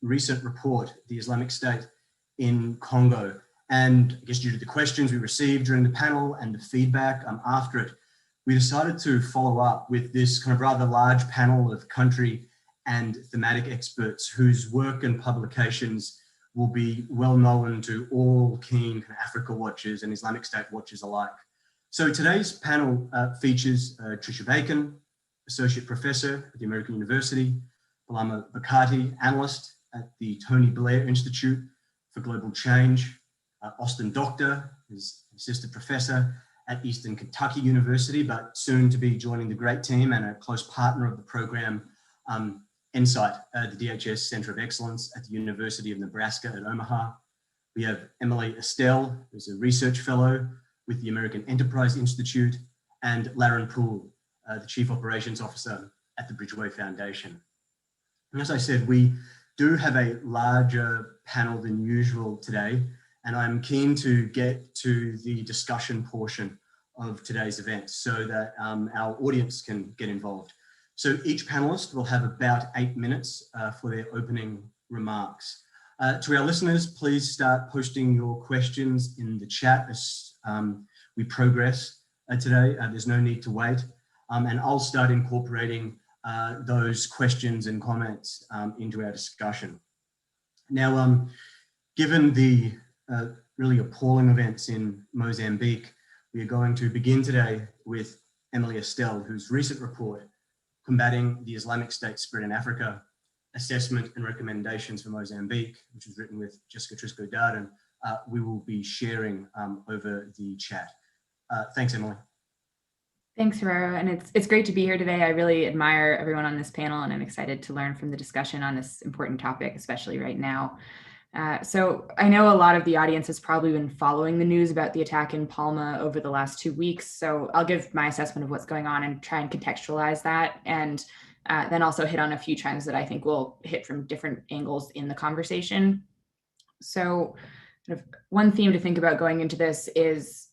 recent report, the Islamic State in Congo. And I guess due to the questions we received during the panel and the feedback after it, we decided to follow up with this kind of rather large panel of country and thematic experts whose work and publications will be well known to all keen Africa watchers and Islamic State watchers alike. So today's panel features Tricia Bacon, Associate Professor at the American University, Palama Bakati, Analyst at the Tony Blair Institute for Global Change, Austin Doctor, who's Assistant Professor at Eastern Kentucky University, but soon to be joining the great team and a close partner of the program, Insight, the DHS Center of Excellence at the University of Nebraska at Omaha. We have Emily Estelle, who's a research fellow with the American Enterprise Institute, and Laren Poole, the Chief Operations Officer at the Bridgeway Foundation. And as I said, we do have a larger panel than usual today, and I'm keen to get to the discussion portion of today's event so that our audience can get involved. So each panelist will have about 8 minutes for their opening remarks. To our listeners, please start posting your questions in the chat as we progress today. There's no need to wait. And I'll start incorporating those questions and comments into our discussion. Now, given the really appalling events in Mozambique, we are going to begin today with Emily Estelle, whose recent report, Combating the Islamic State Spread in Africa, Assessment and Recommendations for Mozambique, which was written with Jessica Trisco-Darden, we will be sharing over the chat. Thanks, Emily. Thanks, Ferrero, and it's great to be here today. I really admire everyone on this panel, and I'm excited to learn from the discussion on this important topic, especially right now. So I know a lot of the audience has probably been following the news about the attack in Palma over the last 2 weeks, so I'll give my assessment of what's going on and try and contextualize that, and then also hit on a few trends that I think will hit from different angles in the conversation. So one theme to think about going into this is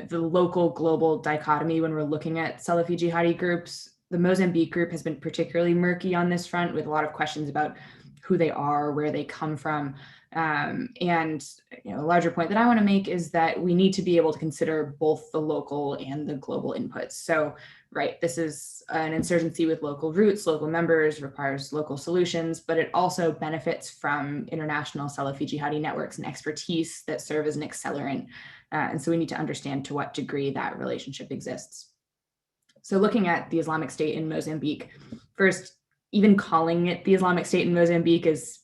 the local global dichotomy when we're looking at Salafi jihadi groups. The Mozambique group has been particularly murky on this front, with a lot of questions about who they are, where they come from. And a larger point that I want to make is that we need to be able to consider both the local and the global inputs. So, right, this is an insurgency with local roots, local members, requires local solutions, but it also benefits from international Salafi jihadi networks and expertise that serve as an accelerant. And so we need to understand to what degree that relationship exists. So looking at the Islamic State in Mozambique, first, even calling it the Islamic State in Mozambique is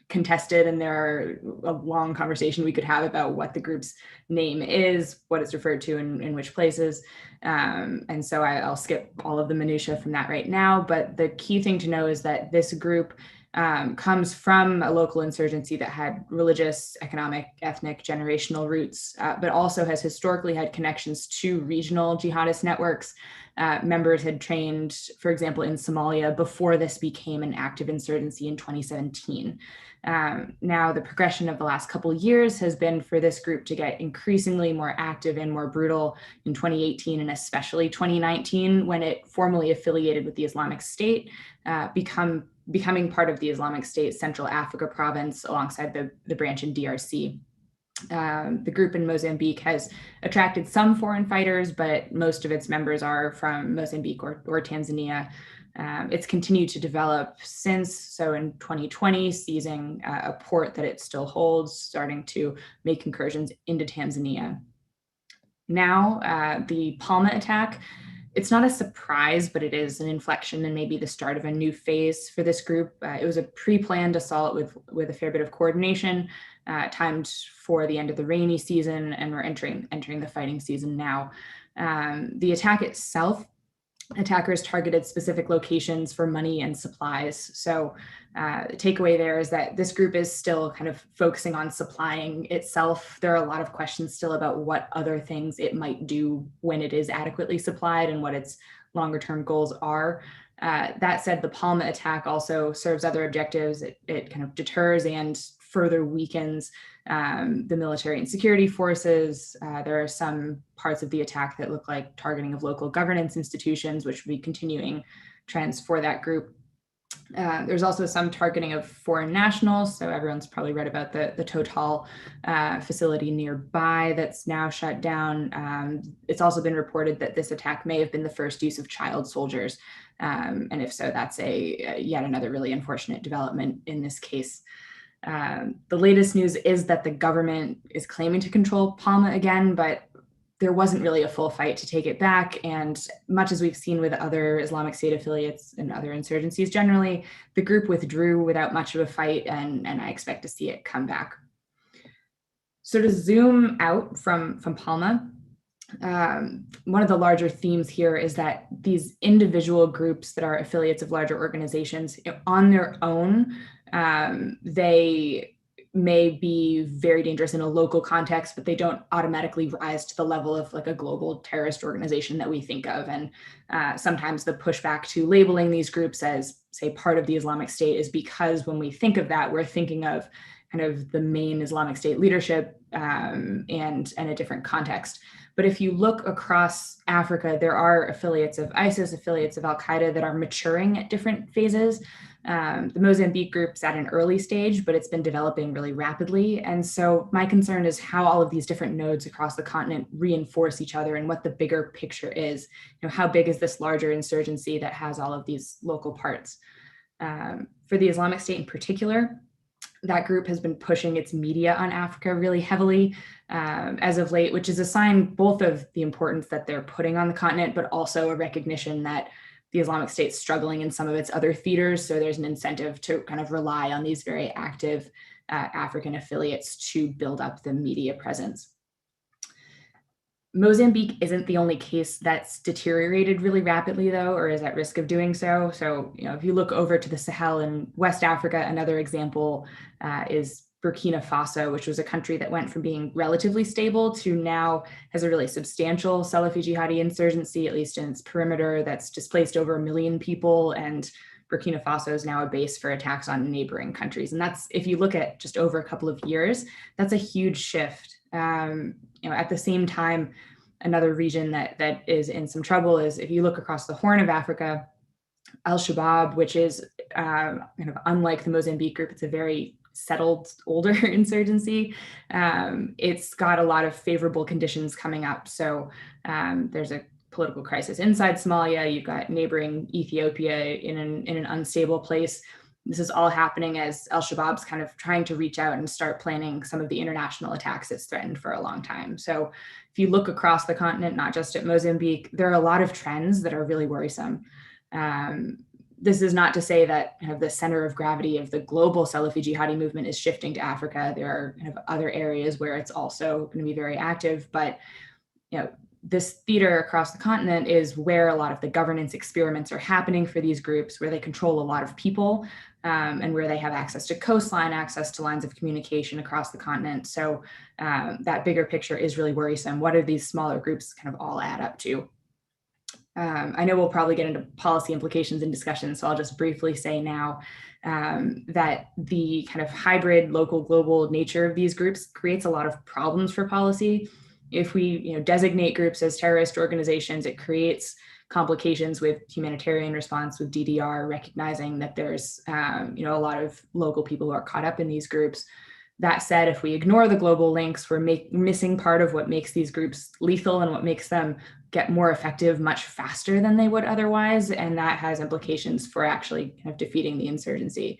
contested, and there are a long conversation we could have about what the group's name is, what it's referred to in which places. And so I'll skip all of the minutiae from that right now. But the key thing to know is that this group comes from a local insurgency that had religious, economic, ethnic, generational roots, but also has historically had connections to regional jihadist networks. Members had trained, for example, in Somalia before this became an active insurgency in 2017. Now, the progression of the last couple of years has been for this group to get increasingly more active and more brutal in 2018 and especially 2019, when it formally affiliated with the Islamic State, becoming part of the Islamic State Central Africa province alongside the branch in DRC. The group in Mozambique has attracted some foreign fighters, but most of its members are from Mozambique or Tanzania. It's continued to develop since, so in 2020, seizing a port that it still holds, starting to make incursions into Tanzania. Now, the Palma attack, it's not a surprise, but it is an inflection and maybe the start of a new phase for this group. It was a pre-planned assault with a fair bit of coordination, timed for the end of the rainy season, and we're entering the fighting season now. The attack itself, attackers targeted specific locations for money and supplies. So the takeaway there is that this group is still kind of focusing on supplying itself. There are a lot of questions still about what other things it might do when it is adequately supplied and what its longer term goals are. That said, the Palma attack also serves other objectives. It kind of deters and further weakens the military and security forces. There are some parts of the attack that look like targeting of local governance institutions, which will be continuing trends for that group. There's also some targeting of foreign nationals. So everyone's probably read about the Total facility nearby that's now shut down. It's also been reported that this attack may have been the first use of child soldiers. And if so, that's yet another really unfortunate development in this case. The latest news is that the government is claiming to control Palma again, but there wasn't really a full fight to take it back. And much as we've seen with other Islamic State affiliates and other insurgencies generally, the group withdrew without much of a fight, and I expect to see it come back. So to zoom out from Palma, one of the larger themes here is that these individual groups that are affiliates of larger organizations, on their own, they may be very dangerous in a local context, but they don't automatically rise to the level of like a global terrorist organization that we think of. And sometimes the pushback to labeling these groups as, say, part of the Islamic State is because when we think of that, we're thinking of kind of the main Islamic State leadership and a different context. But if you look across Africa, there are affiliates of ISIS, affiliates of Al-Qaeda that are maturing at different phases. The Mozambique group's at an early stage, but it's been developing really rapidly. And so my concern is how all of these different nodes across the continent reinforce each other and what the bigger picture is. How big is this larger insurgency that has all of these local parts? For the Islamic State in particular, that group has been pushing its media on Africa really heavily as of late, which is a sign both of the importance that they're putting on the continent, but also a recognition that the Islamic State's struggling in some of its other theaters. So there's an incentive to kind of rely on these very active African affiliates to build up the media presence. Mozambique isn't the only case that's deteriorated really rapidly, though, or is at risk of doing so. So, if you look over to the Sahel in West Africa, another example is Burkina Faso, which was a country that went from being relatively stable to now has a really substantial Salafi jihadi insurgency, at least in its perimeter, that's displaced over 1 million people. And Burkina Faso is now a base for attacks on neighboring countries. And that's, if you look at just over a couple of years, that's a huge shift. At the same time, another region that is in some trouble is if you look across the Horn of Africa, Al-Shabaab, which is kind of unlike the Mozambique group, it's a very settled, older insurgency. It's got a lot of favorable conditions coming up. So there's a political crisis inside Somalia. You've got neighboring Ethiopia in an unstable place. This is all happening as Al-Shabaab's kind of trying to reach out and start planning some of the international attacks it's threatened for a long time. So if you look across the continent, not just at Mozambique, there are a lot of trends that are really worrisome. This is not to say that kind of the center of gravity of the global Salafi jihadi movement is shifting to Africa. There are kind of other areas where it's also going to be very active, but this theater across the continent is where a lot of the governance experiments are happening for these groups, where they control a lot of people and where they have access to coastline, access to lines of communication across the continent. So that bigger picture is really worrisome. What do these smaller groups kind of all add up to? I know we'll probably get into policy implications and discussions, so I'll just briefly say now that the kind of hybrid local global nature of these groups creates a lot of problems for policy. If we designate groups as terrorist organizations, it creates complications with humanitarian response, with DDR, recognizing that there's a lot of local people who are caught up in these groups. That said, if we ignore the global links, we're missing part of what makes these groups lethal and what makes them get more effective much faster than they would otherwise. And that has implications for actually kind of defeating the insurgency.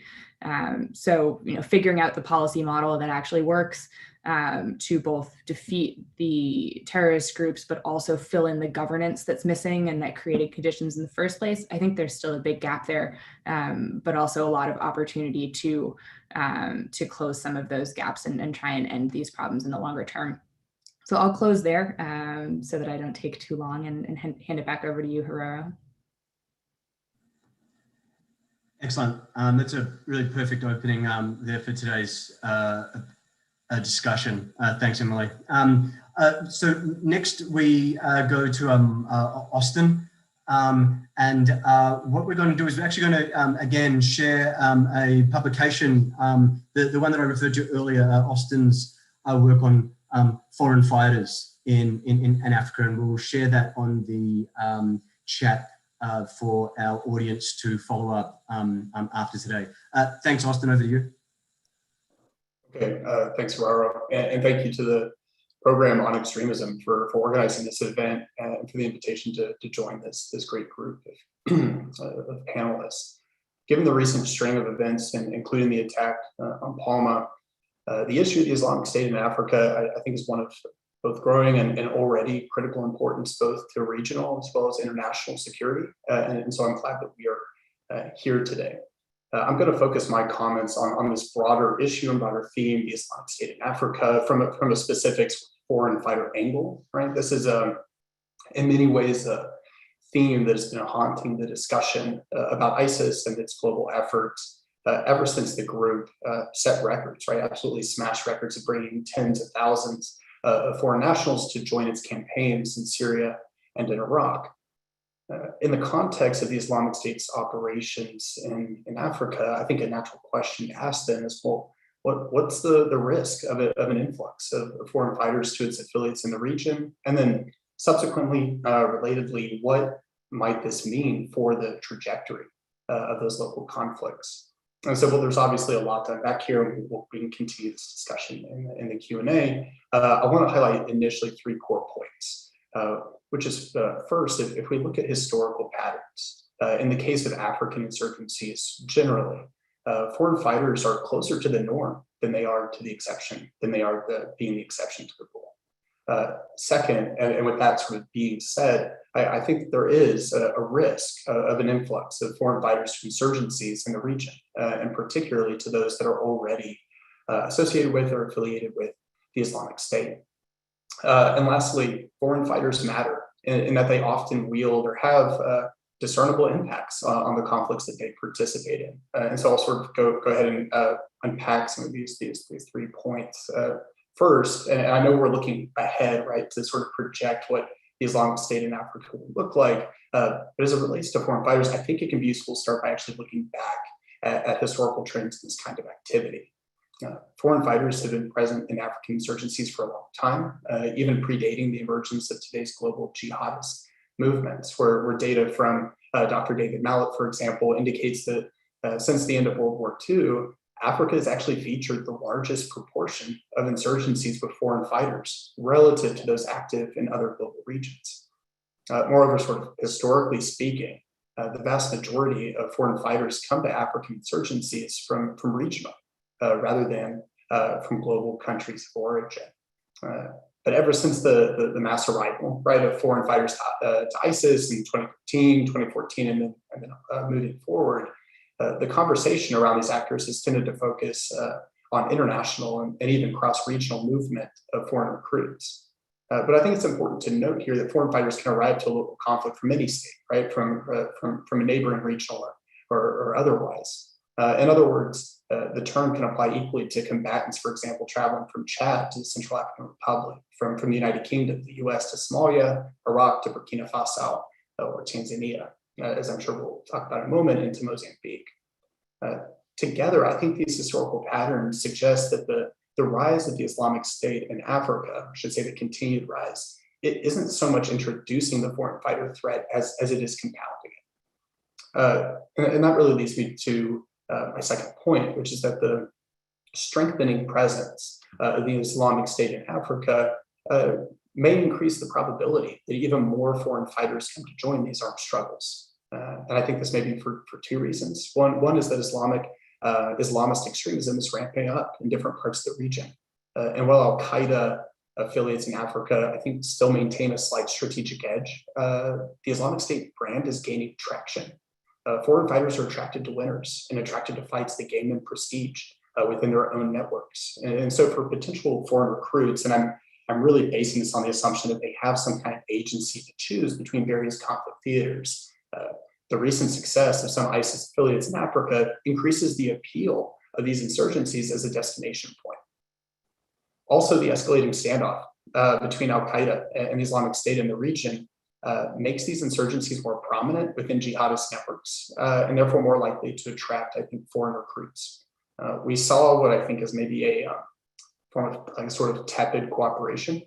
So figuring out the policy model that actually works to both defeat the terrorist groups, but also fill in the governance that's missing and that created conditions in the first place. I think there's still a big gap there, but also a lot of opportunity to close some of those gaps and try and end these problems in the longer term. So I'll close there so that I don't take too long and hand it back over to you, Herrero. Excellent. That's a really perfect opening there for today's discussion. Thanks, Emily. So next we go to Austin. And what we're going to do is we're actually going to, again, share a publication, the one that I referred to earlier, Austin's work on foreign fighters in Africa, and we'll share that on the chat for our audience to follow up after today. Thanks, Austin, over to you. Okay, thanks, Raro, and thank you to the Program on Extremism for organizing this event and for the invitation to join this great group of panelists. Given the recent string of events, and including the attack on Palma, the issue of the Islamic State in Africa, I think, is one of both growing and already critical importance, both to regional as well as international security. And so I'm glad that we are here today. I'm going to focus my comments on this broader issue and broader theme, the Islamic State in Africa, from a specific foreign fighter angle, right? This is, in many ways, a theme that has been haunting the discussion about ISIS and its global efforts ever since the group set records, right? Absolutely smashed records of bringing tens of thousands of foreign nationals to join its campaigns in Syria and in Iraq. In the context of the Islamic State's operations in Africa, I think a natural question to ask then is, well, what's the risk of an influx of foreign fighters to its affiliates in the region? And then subsequently, relatedly, what might this mean for the trajectory of those local conflicts? And so, well, there's obviously a lot to unpack here, and we can continue this discussion in the Q&A. I want to highlight initially 3 core points, which is first, if we look at historical patterns, in the case of African insurgencies generally, foreign fighters are closer to the norm than they are to the exception, than they are being the exception to the rule. Second, and with that sort of being said, I think that there is a risk of an influx of foreign fighters to insurgencies in the region, and particularly to those that are already associated with or affiliated with the Islamic State. And lastly, foreign fighters matter in that they often wield or have discernible impacts on the conflicts that they participate in. And so I'll sort of go ahead and unpack some of these 3 points. First, and I know we're looking ahead, right, to sort of project what the Islamic State in Africa will look like. But as it relates to foreign fighters, I think it can be useful to start by actually looking back at historical trends in this kind of activity. Foreign fighters have been present in African insurgencies for a long time, even predating the emergence of today's global jihadist movements, where data from Dr. David Mallet, for example, indicates that since the end of World War II, Africa has actually featured the largest proportion of insurgencies with foreign fighters relative to those active in other global regions. Moreover, sort of historically speaking, the vast majority of foreign fighters come to African insurgencies from regional rather than from global countries of origin. But ever since the mass arrival, right, of foreign fighters to ISIS in 2013, 2014, and then moving forward, the conversation around these actors has tended to focus on international and even cross-regional movement of foreign recruits. But I think it's important to note here that foreign fighters can arrive to a local conflict from any state, right, from a neighboring regional or otherwise. In other words, the term can apply equally to combatants, for example, traveling from Chad to the Central African Republic, from the United Kingdom, the US to Somalia, Iraq to Burkina Faso, or Tanzania, as I'm sure we'll talk about in a moment, into Mozambique. Together, I think these historical patterns suggest that the rise of the Islamic State in Africa, I should say the continued rise, it isn't so much introducing the foreign fighter threat as it is compounding it. And that really leads me to my second point, which is that the strengthening presence of the Islamic State in Africa may increase the probability that even more foreign fighters come to join these armed struggles. And I think this may be for 2 reasons. One is that Islamist extremism is ramping up in different parts of the region. And while Al-Qaeda affiliates in Africa, I think, still maintain a slight strategic edge, the Islamic State brand is gaining traction. Foreign fighters are attracted to winners and attracted to fights that gain them prestige within their own networks. And so for potential foreign recruits, and I'm really basing this on the assumption that they have some kind of agency to choose between various conflict theaters. The recent success of some ISIS affiliates in Africa increases the appeal of these insurgencies as a destination point. Also, the escalating standoff between Al-Qaeda and the Islamic State in the region makes these insurgencies more prominent within jihadist networks and therefore more likely to attract, I think, foreign recruits. We saw what I think is maybe a form of like a sort of tepid cooperation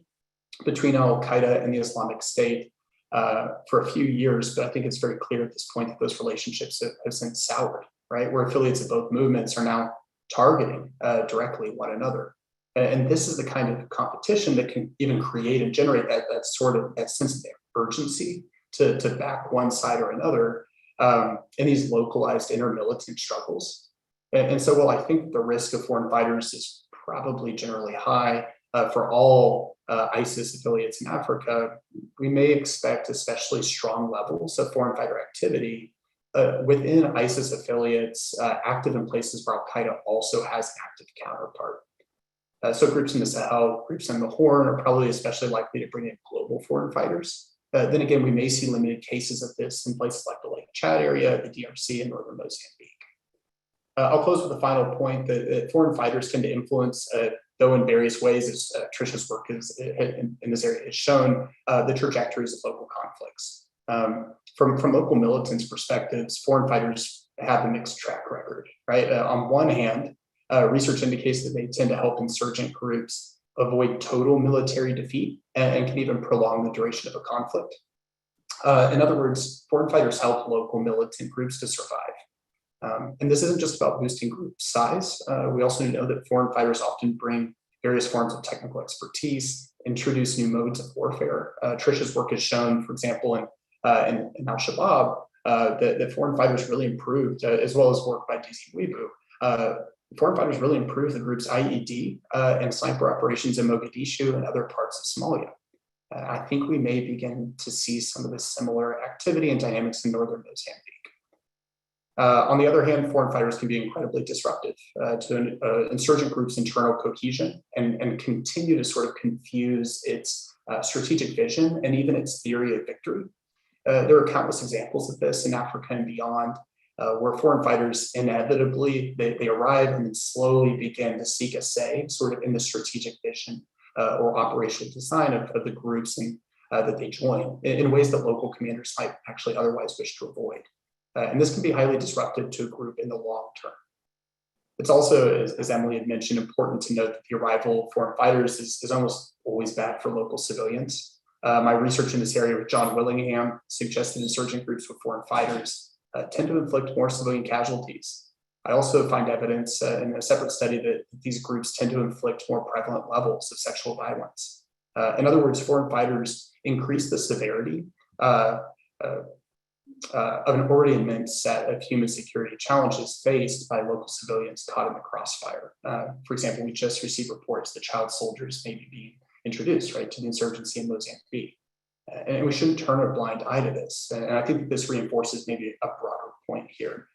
between Al-Qaeda and the Islamic State for a few years, but I think it's very clear at this point that those relationships have since soured, right? Where affiliates of both movements are now targeting directly one another. And this is the kind of competition that can even create and generate that sort of that sense of urgency to back one side or another in these localized inter-militant struggles. And so while I think the risk of foreign fighters is probably generally high for all ISIS affiliates in Africa, we may expect especially strong levels of foreign fighter activity within ISIS affiliates active in places where Al-Qaeda also has an active counterpart. So groups in the Sahel, groups in the Horn are probably especially likely to bring in global foreign fighters. Then again, we may see limited cases of this in places like the Lake Chad area, the DRC, and northern Mozambique. I'll close with a final point that foreign fighters tend to influence, though in various ways, as Tricia's work in this area has shown, the trajectories of local conflicts. From local militants' perspectives, foreign fighters have a mixed track record, right? On one hand, research indicates that they tend to help insurgent groups avoid total military defeat and can even prolong the duration of a conflict. In other words, foreign fighters help local militant groups to survive. And this isn't just about boosting group size. We also know that foreign fighters often bring various forms of technical expertise, introduce new modes of warfare. Tricia's work has shown, for example, in Al-Shabaab, that foreign fighters really improved, as well as work by DC Wibu. Foreign fighters really improved the group's IED and sniper operations in Mogadishu and other parts of Somalia. I think we may begin to see some of this similar activity and dynamics in northern Mozambique. On the other hand, foreign fighters can be incredibly disruptive to insurgent groups' internal cohesion and continue to sort of confuse its strategic vision and even its theory of victory. There are countless examples of this in Africa and beyond, where foreign fighters inevitably, they arrive and then slowly begin to seek a say sort of in the strategic vision or operational design of the groups that they join in ways that local commanders might actually otherwise wish to avoid. And this can be highly disruptive to a group in the long term. It's also, as Emily had mentioned, important to note that the arrival of foreign fighters is almost always bad for local civilians. My research in this area with John Willingham suggested insurgent groups with foreign fighters tend to inflict more civilian casualties. I also find evidence in a separate study that these groups tend to inflict more prevalent levels of sexual violence. In other words, foreign fighters increase the severity of an already immense set of human security challenges faced by local civilians caught in the crossfire. For example, we just received reports that child soldiers may be being introduced, right, to the insurgency in Mozambique. And we shouldn't turn a blind eye to this. And I think that this reinforces maybe a broader point here,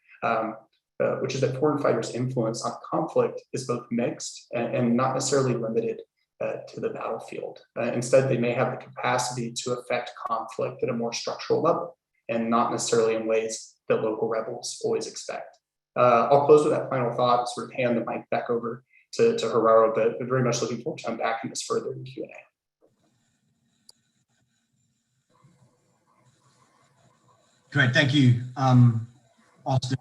which is that foreign fighters' influence on conflict is both mixed and not necessarily limited to the battlefield. Instead, they may have the capacity to affect conflict at a more structural level, and not necessarily in ways that local rebels always expect. I'll close with that final thought, sort of hand the mic back over to Gerardo, but very much looking forward to unpacking this further in Q&A. Great, thank you, Austin.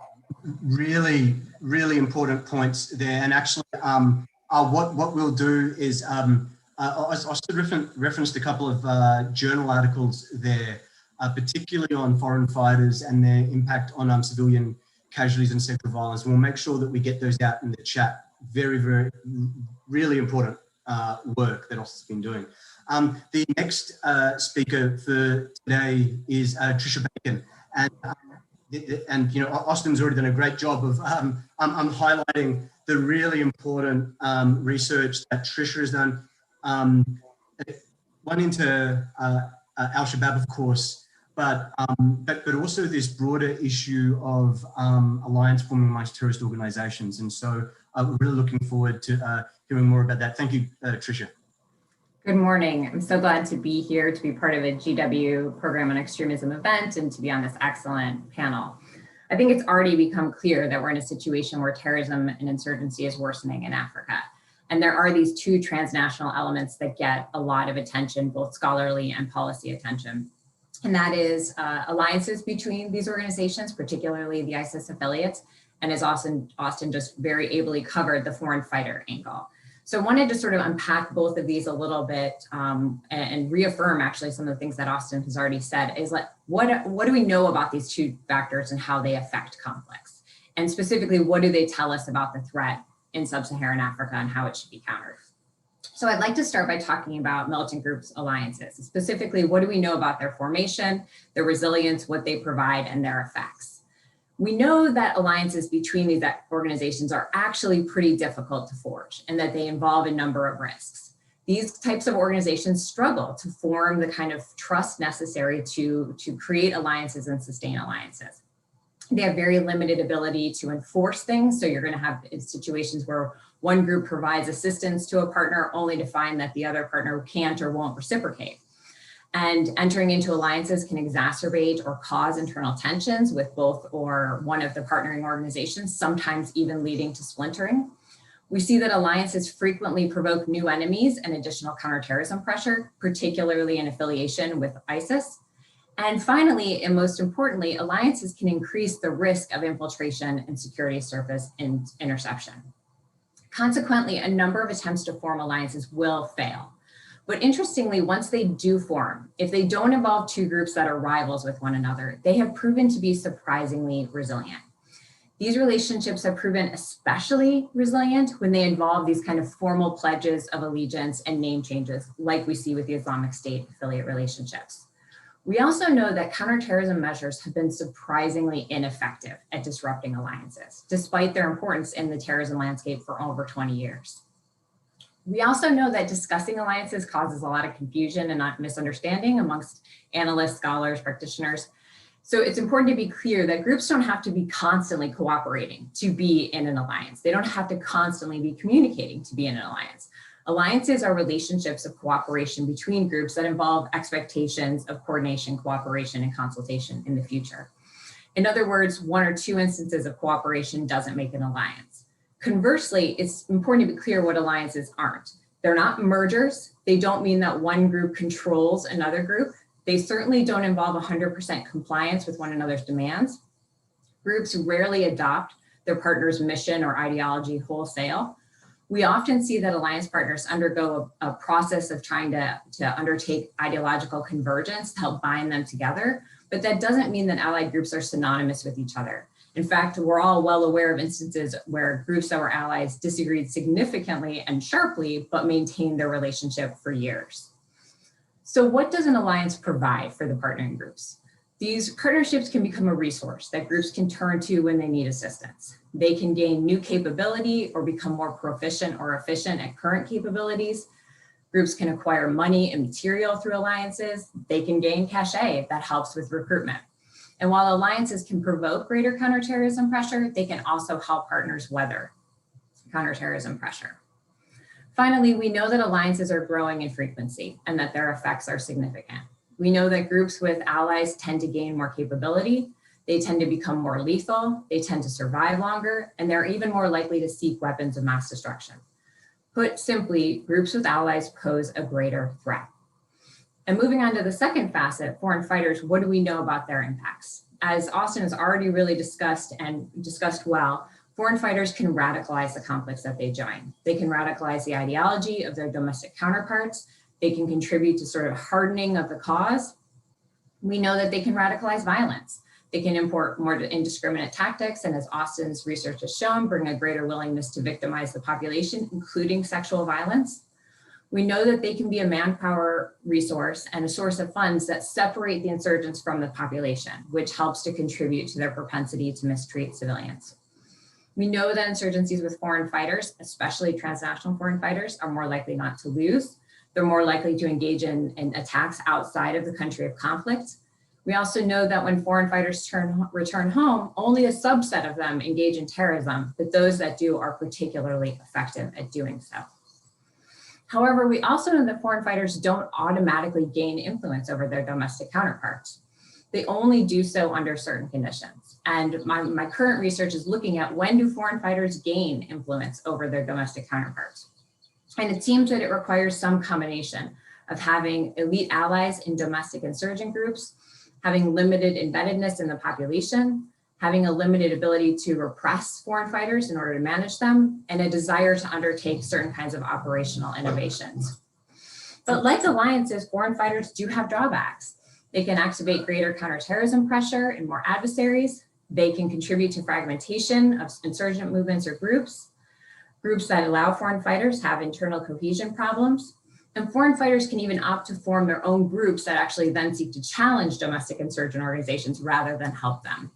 Really, really important points there. And actually, what we'll do is, Austin referenced a couple of journal articles there, particularly on foreign fighters and their impact on civilian casualties and sexual violence. We'll make sure that we get those out in the chat. Very, very, really important work that Austin's been doing. The next speaker for today is Tricia Bacon. And you know, Austin's already done a great job of highlighting the really important research that Tricia has done. One into Al-Shabaab, of course, but also this broader issue of alliance forming amongst terrorist organizations. And so we're really looking forward to hearing more about that. Thank you, Tricia. Good morning. I'm so glad to be here to be part of a GW Program on Extremism event and to be on this excellent panel. I think it's already become clear that we're in a situation where terrorism and insurgency is worsening in Africa. And there are these two transnational elements that get a lot of attention, both scholarly and policy attention. And that is alliances between these organizations, particularly the ISIS affiliates, and as Austin just very ably covered, the foreign fighter angle. So I wanted to sort of unpack both of these a little bit and reaffirm actually some of the things that Austin has already said is like, what do we know about these two factors and how they affect conflicts? And specifically, what do they tell us about the threat in sub-Saharan Africa and how it should be countered? So I'd like to start by talking about militant groups alliances. Specifically, what do we know about their formation, their resilience, what they provide, and their effects? We know that alliances between these organizations are actually pretty difficult to forge and that they involve a number of risks. These types of organizations struggle to form the kind of trust necessary to create alliances and sustain alliances. They have very limited ability to enforce things. So you're going to have situations where one group provides assistance to a partner only to find that the other partner can't or won't reciprocate. And entering into alliances can exacerbate or cause internal tensions with both or one of the partnering organizations, sometimes even leading to splintering. We see that alliances frequently provoke new enemies and additional counterterrorism pressure, particularly in affiliation with ISIS. And finally, and most importantly, alliances can increase the risk of infiltration and security service interception. Consequently, a number of attempts to form alliances will fail. But interestingly, once they do form, if they don't involve two groups that are rivals with one another, they have proven to be surprisingly resilient. These relationships have proven especially resilient when they involve these kind of formal pledges of allegiance and name changes, like we see with the Islamic State affiliate relationships. We also know that counterterrorism measures have been surprisingly ineffective at disrupting alliances, despite their importance in the terrorism landscape for over 20 years. We also know that discussing alliances causes a lot of confusion and misunderstanding amongst analysts, scholars, practitioners. So it's important to be clear that groups don't have to be constantly cooperating to be in an alliance. They don't have to constantly be communicating to be in an alliance. Alliances are relationships of cooperation between groups that involve expectations of coordination, cooperation, and consultation in the future. In other words, one or two instances of cooperation doesn't make an alliance. Conversely, it's important to be clear what alliances aren't. They're not mergers. They don't mean that one group controls another group. They certainly don't involve 100% compliance with one another's demands. Groups rarely adopt their partner's mission or ideology wholesale. We often see that alliance partners undergo a process of trying to undertake ideological convergence to help bind them together, but that doesn't mean that allied groups are synonymous with each other. In fact, we're all well aware of instances where groups that were allies disagreed significantly and sharply, but maintained their relationship for years. So what does an alliance provide for the partnering groups? These partnerships can become a resource that groups can turn to when they need assistance. They can gain new capability or become more proficient or efficient at current capabilities. Groups can acquire money and material through alliances. They can gain cachet that helps with recruitment. And while alliances can provoke greater counterterrorism pressure, they can also help partners weather counterterrorism pressure. Finally, we know that alliances are growing in frequency and that their effects are significant. We know that groups with allies tend to gain more capability, they tend to become more lethal, they tend to survive longer, and they're even more likely to seek weapons of mass destruction. Put simply, groups with allies pose a greater threat. And moving on to the second facet, foreign fighters, what do we know about their impacts? As Austin has already really discussed and discussed well, foreign fighters can radicalize the conflicts that they join. They can radicalize the ideology of their domestic counterparts. They can contribute to sort of hardening of the cause. We know that they can radicalize violence. They can import more indiscriminate tactics, and as Austin's research has shown, bring a greater willingness to victimize the population, including sexual violence. We know that they can be a manpower resource and a source of funds that separate the insurgents from the population, which helps to contribute to their propensity to mistreat civilians. We know that insurgencies with foreign fighters, especially transnational foreign fighters, are more likely not to lose. They're more likely to engage in attacks outside of the country of conflict. We also know that when foreign fighters return home, only a subset of them engage in terrorism, but those that do are particularly effective at doing so. However, we also know that foreign fighters don't automatically gain influence over their domestic counterparts. They only do so under certain conditions. And my current research is looking at when do foreign fighters gain influence over their domestic counterparts. And it seems that it requires some combination of having elite allies in domestic insurgent groups, having limited embeddedness in the population, having a limited ability to repress foreign fighters in order to manage them, and a desire to undertake certain kinds of operational innovations. But like alliances, foreign fighters do have drawbacks. They can activate greater counterterrorism pressure and more adversaries. They can contribute to fragmentation of insurgent movements or groups. Groups that allow foreign fighters have internal cohesion problems. And foreign fighters can even opt to form their own groups that actually then seek to challenge domestic insurgent organizations rather than help them.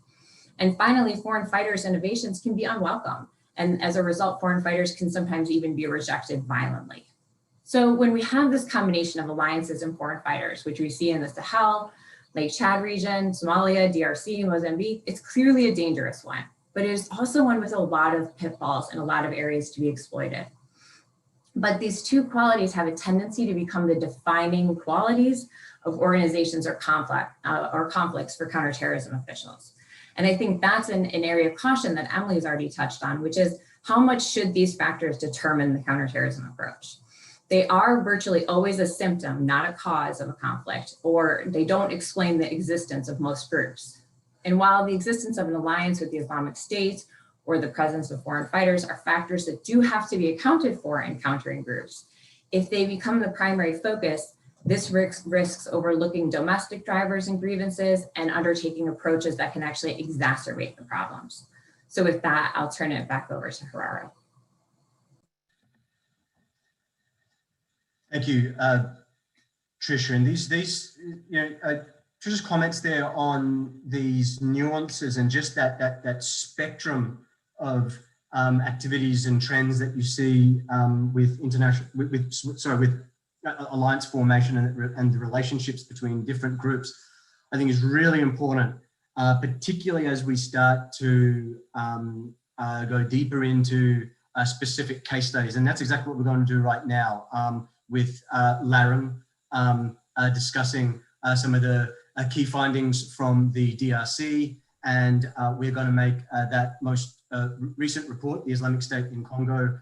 And finally, foreign fighters' innovations can be unwelcome. And as a result, foreign fighters can sometimes even be rejected violently. So when we have this combination of alliances and foreign fighters, which we see in the Sahel, Lake Chad region, Somalia, DRC, Mozambique, it's clearly a dangerous one, but it is also one with a lot of pitfalls and a lot of areas to be exploited. But these two qualities have a tendency to become the defining qualities of organizations or conflicts for counterterrorism officials. And I think that's an area of caution that Emily's already touched on, which is how much should these factors determine the counterterrorism approach? They are virtually always a symptom, not a cause of a conflict, or they don't explain the existence of most groups. And while the existence of an alliance with the Islamic State or the presence of foreign fighters are factors that do have to be accounted for in countering groups, if they become the primary focus, this risks overlooking domestic drivers and grievances and undertaking approaches that can actually exacerbate the problems. So with that, I'll turn it back over to Gerardo. Thank you, Tricia. And Tricia's comments there on these nuances and just that spectrum of activities and trends that you see with alliance formation and the relationships between different groups, I think is really important, particularly as we start to go deeper into specific case studies. And that's exactly what we're going to do right now with Laren discussing some of the key findings from the DRC. And we're going to make that most recent report, the Islamic State in Congo,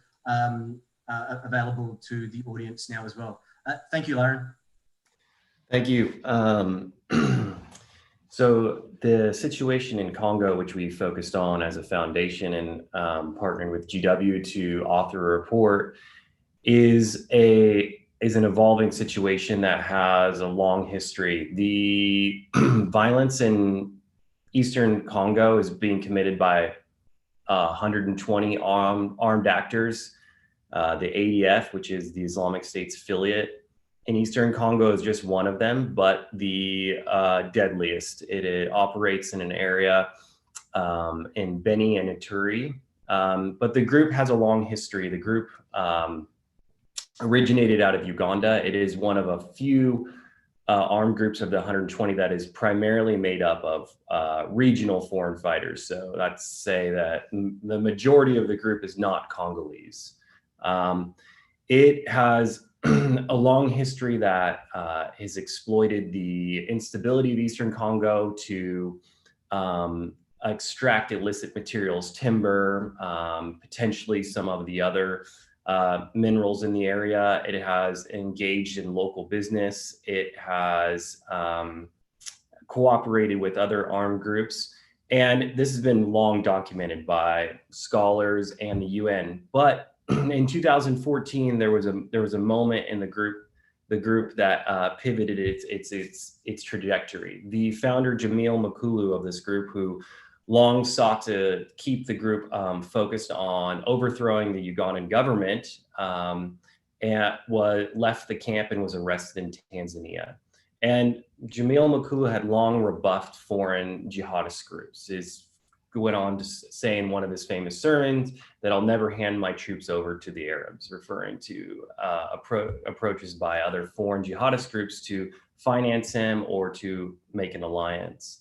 available to the audience now as well. Thank you, Laren. Thank you. So the situation in Congo, which we focused on as a foundation and partnering with GW to author a report, is an evolving situation that has a long history. The violence in Eastern Congo is being committed by 120 armed actors. The ADF, which is the Islamic State's affiliate in Eastern Congo, is just one of them, but the deadliest. It operates in an area in Beni and Ituri, but the group has a long history. The group originated out of Uganda. It is one of a few armed groups of the 120 that is primarily made up of regional foreign fighters. So let's say that the majority of the group is not Congolese. It has a long history that has exploited the instability of Eastern Congo to extract illicit materials, timber, potentially some of the other minerals in the area. It has engaged in local business. It has cooperated with other armed groups. And this has been long documented by scholars and the UN. But in 2014, there was a moment in the group that pivoted its trajectory. The founder, Jamil Makulu, of this group, who long sought to keep the group focused on overthrowing the Ugandan government, and left the camp and was arrested in Tanzania. And Jamil Makulu had long rebuffed foreign jihadist groups. He went on to say in one of his famous sermons that I'll never hand my troops over to the Arabs, referring to approaches by other foreign jihadist groups to finance him or to make an alliance.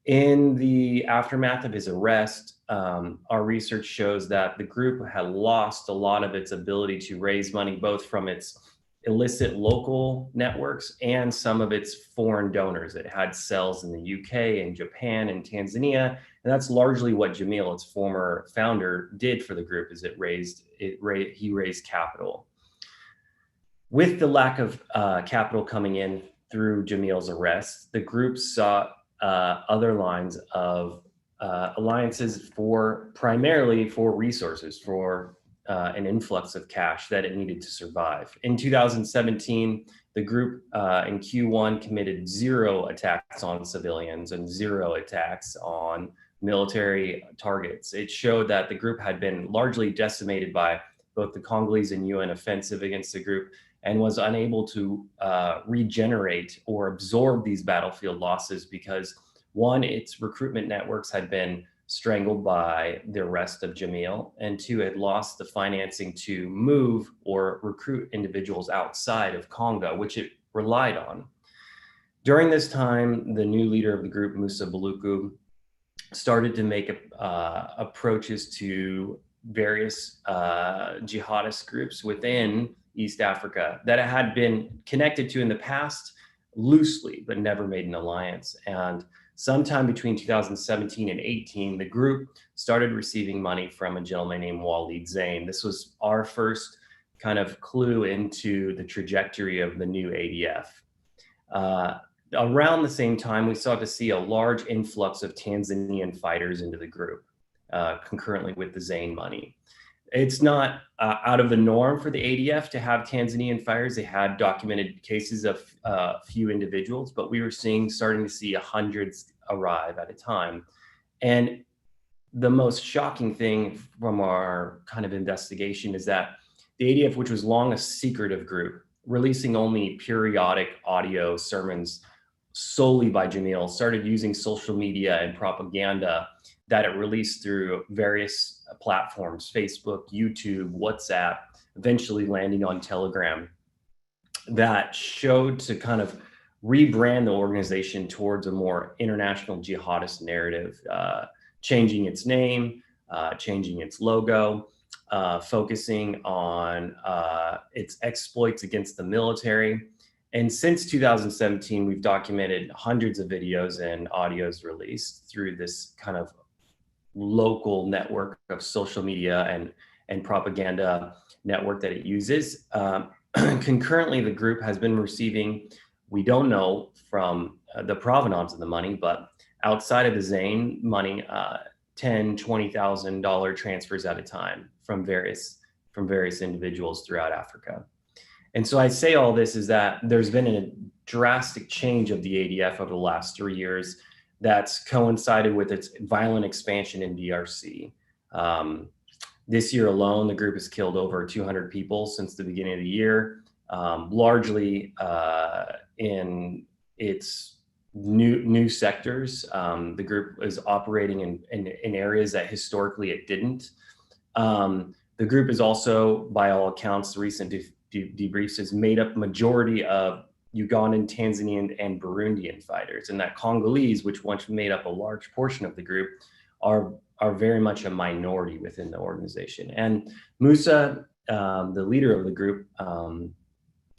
In the aftermath of his arrest, our research shows that the group had lost a lot of its ability to raise money, both from its illicit local networks and some of its foreign donors. It had cells in the UK and Japan and Tanzania, and that's largely what Jamil, its former founder, did for the group. Is he raised capital. With the lack of capital coming in through Jamil's arrest, the group sought other lines of alliances primarily for resources, for an influx of cash that it needed to survive. In 2017, the group in Q1 committed 0 attacks on civilians and 0 attacks on military targets. It showed that the group had been largely decimated by both the Congolese and UN offensive against the group, and was unable to regenerate or absorb these battlefield losses because, one, its recruitment networks had been strangled by the arrest of Jamil, and 2, it lost the financing to move or recruit individuals outside of Congo, which it relied on. During this time, the new leader of the group, Musa Baluku, started to make approaches to various jihadist groups within East Africa that it had been connected to in the past loosely, but never made an alliance. And sometime between 2017 and 18, the group started receiving money from a gentleman named Walid Zain. This was our first kind of clue into the trajectory of the new ADF. Around the same time, we started to see a large influx of Tanzanian fighters into the group, concurrently with the Zain money. It's not out of the norm for the ADF to have Tanzanian fighters. They had documented cases of few individuals, but we were starting to see hundreds arrive at a time. And the most shocking thing from our kind of investigation is that the ADF, which was long a secretive group, releasing only periodic audio sermons solely by Jamil, started using social media and propaganda that it released through various platforms, Facebook, YouTube, WhatsApp, eventually landing on Telegram, that showed to kind of rebrand the organization towards a more international jihadist narrative, changing its name, changing its logo, focusing on its exploits against the military. And since 2017, we've documented hundreds of videos and audios released through this kind of local network of social media and propaganda network that it uses. Concurrently, the group has been receiving, we don't know from the provenance of the money, but outside of the Zain money, $10,000, $20,000 transfers at a time from various individuals throughout Africa. And so I say all this is that there's been a drastic change of the ADF over the last 3 years that's coincided with its violent expansion in DRC. This year alone, the group has killed over 200 people since the beginning of the year, largely in its new sectors. The group is operating in areas that historically it didn't. The group is also, by all accounts, the recent debriefs is made up majority of Ugandan, Tanzanian, and Burundian fighters, and that Congolese, which once made up a large portion of the group, are very much a minority within the organization. And Musa, the leader of the group,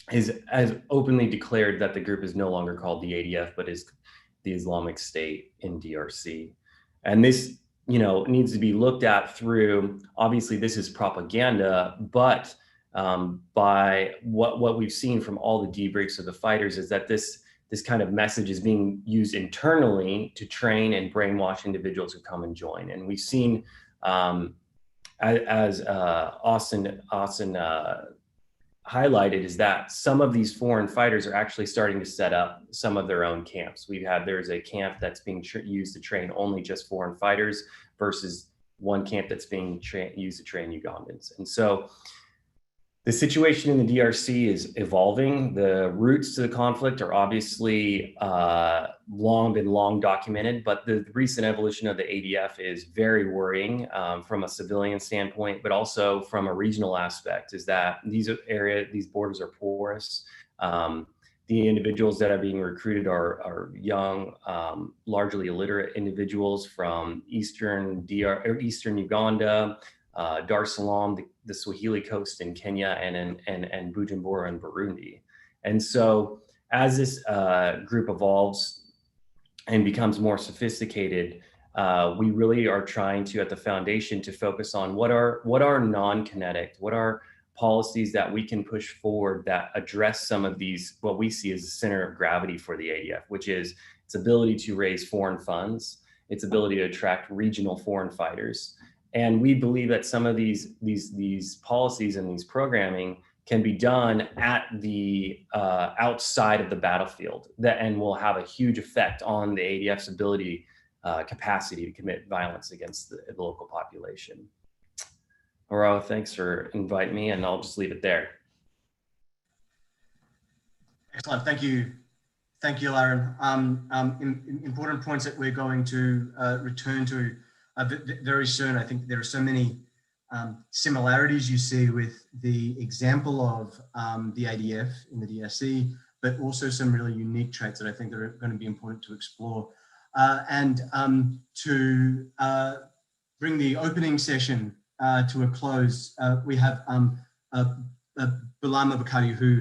has openly declared that the group is no longer called the ADF, but is the Islamic State in DRC. And this, needs to be looked at through, obviously this is propaganda, but by what we've seen from all the debriefs of the fighters is that this kind of message is being used internally to train and brainwash individuals who come and join. And we've seen, as Austin highlighted, is that some of these foreign fighters are actually starting to set up some of their own camps. There's a camp that's being used to train only just foreign fighters versus one camp that's being used to train Ugandans. And so the situation in the DRC is evolving. The roots to the conflict are obviously been long documented, but the recent evolution of the ADF is very worrying from a civilian standpoint, but also from a regional aspect, is that these borders are porous. The individuals that are being recruited are young, largely illiterate individuals from Eastern Uganda, Dar es Salaam, the Swahili coast in Kenya, and Bujumbura in Burundi. And so as this group evolves and becomes more sophisticated, we really are trying to, at the foundation, to focus on what are non-kinetic, what are policies that we can push forward that address some of these, what we see as the center of gravity for the ADF, which is its ability to raise foreign funds its ability to attract regional foreign fighters. And we believe that some of these policies and these programming can be done at the outside of the battlefield, and will have a huge effect on the ADF's ability, capacity to commit violence against the local population. Aurora, thanks for inviting me, and I'll just leave it there. Excellent, thank you. Thank you, Laren. Important points that we're going to return to very soon. I think there are so many similarities you see with the example of the ADF in the DRC, but also some really unique traits that I think are going to be important to explore. And to bring the opening session to a close, we have Bulama Bakari, who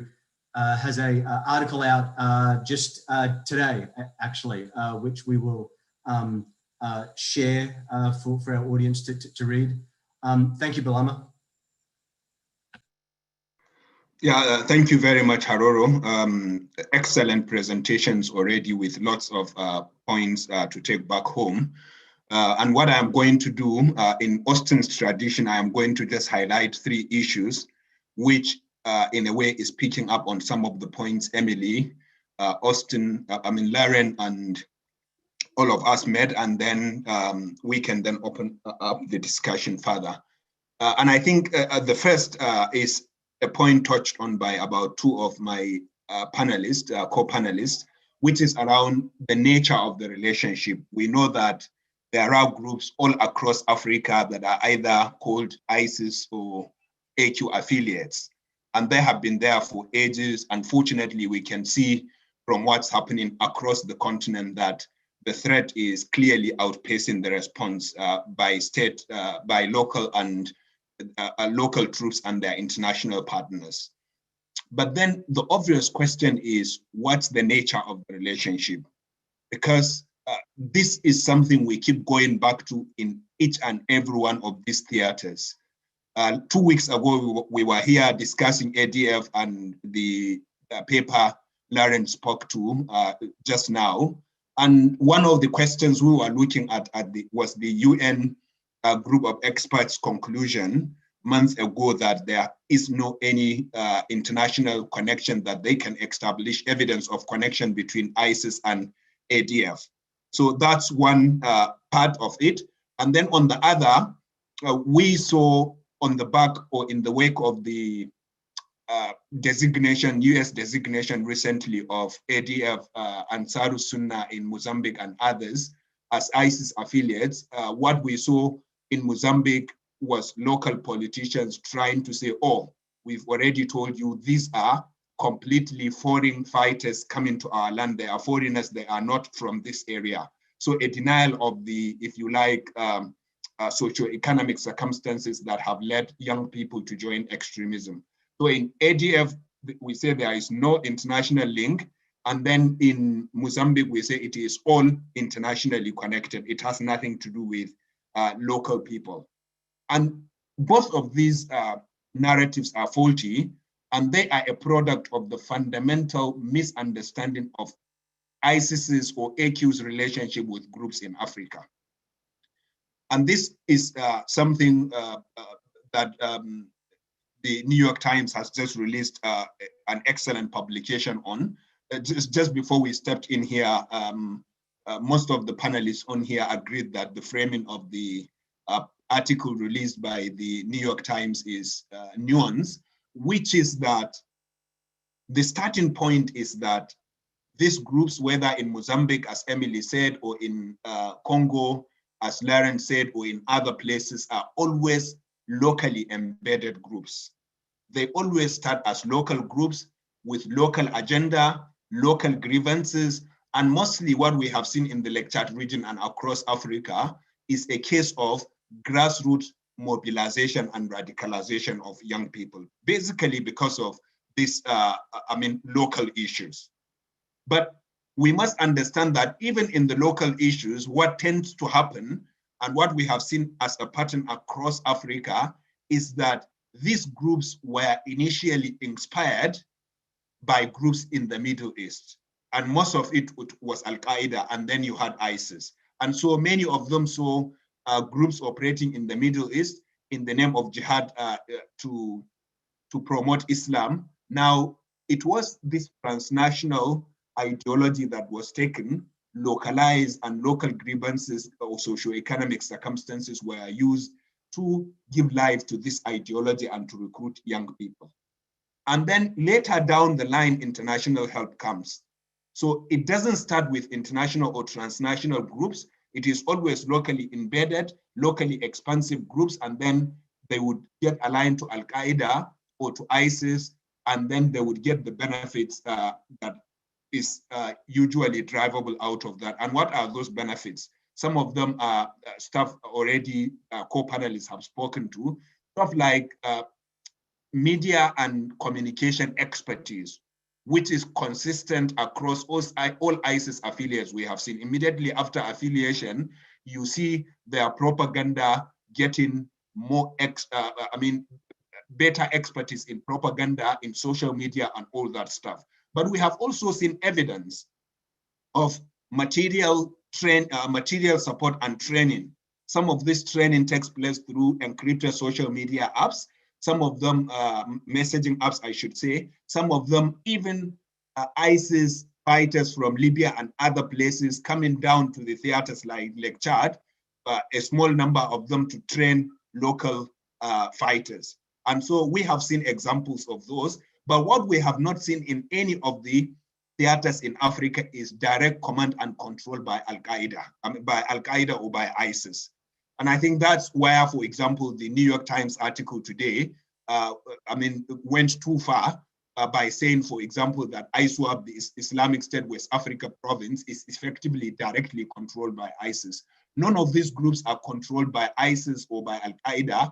has an article out just today, actually, which we will share for our audience to read. Thank you, Bulama. Yeah, thank you very much, Haroro. Excellent presentations already with lots of points to take back home. And what I'm going to do in Austin's tradition, I am going to just highlight 3 issues, which in a way is picking up on some of the points Emily, Austin, Laren, and all of us made, and then we can then open up the discussion further. And I think the first is a point touched on by about 2 of my panelists, co-panelists, which is around the nature of the relationship. We know that there are groups all across Africa that are either called ISIS or AQ affiliates, and they have been there for ages. Unfortunately, we can see from what's happening across the continent that the threat is clearly outpacing the response by local and local troops and their international partners. But then the obvious question is, what's the nature of the relationship? Because this is something we keep going back to in each and every one of these theaters. 2 weeks ago, we were here discussing ADF and the paper Laren spoke to just now. And one of the questions we were looking at was the UN group of experts conclusion months ago that there is no any international connection, that they can establish evidence of connection between ISIS and ADF. So that's one part of it. And then on the other, we saw on the back or in the wake of the designation, US designation recently of ADF, Ansarus Sunnah in Mozambique and others as ISIS affiliates, what we saw in Mozambique was local politicians trying to say, oh, we've already told you these are completely foreign fighters coming to our land. They are foreigners, they are not from this area. So a denial of the, if you like, socioeconomic circumstances that have led young people to join extremism. So in ADF, we say there is no international link. And then in Mozambique, we say it is all internationally connected. It has nothing to do with local people. And both of these narratives are faulty, and they are a product of the fundamental misunderstanding of ISIS's or AQ's relationship with groups in Africa. And this is something that the New York Times has just released an excellent publication on. Just before we stepped in here, most of the panelists on here agreed that the framing of the article released by the New York Times is nuanced, which is that the starting point is that these groups, whether in Mozambique, as Emily said, or in Congo, as Laren said, or in other places, are always locally embedded groups. They always start as local groups with local agenda, local grievances, and mostly what we have seen in the Lake Chad region and across Africa is a case of grassroots mobilization and radicalization of young people, basically because of these, local issues. But we must understand that even in the local issues, what tends to happen and what we have seen as a pattern across Africa is that these groups were initially inspired by groups in the Middle East. And most of it was Al-Qaeda, and then you had ISIS. And so many of them saw groups operating in the Middle East in the name of jihad to promote Islam. Now, it was this transnational ideology that was taken, localized, and local grievances or socioeconomic circumstances were used to give life to this ideology and to recruit young people. And then later down the line, international help comes. So it doesn't start with international or transnational groups. It is always locally embedded, locally expansive groups, and then they would get aligned to Al-Qaeda or to ISIS, and then they would get the benefits that is usually drivable out of that. And what are those benefits? Some of them are stuff already co-panelists have spoken to, stuff like media and communication expertise, which is consistent across all ISIS affiliates we have seen. Immediately after affiliation, you see their propaganda getting more, better expertise in propaganda, in social media, and all that stuff. But we have also seen evidence of material support and training. Some of this training takes place through encrypted social media apps, some of them messaging apps, I should say, some of them even ISIS fighters from Libya and other places coming down to the theaters like Chad, a small number of them to train local fighters. And so we have seen examples of those, but what we have not seen in any of the theaters in Africa is direct command and control by Al-Qaeda or by ISIS. And I think that's where, for example, the New York Times article today, went too far by saying, for example, that ISWAP, the Islamic State West Africa province, is effectively directly controlled by ISIS. None of these groups are controlled by ISIS or by Al-Qaeda,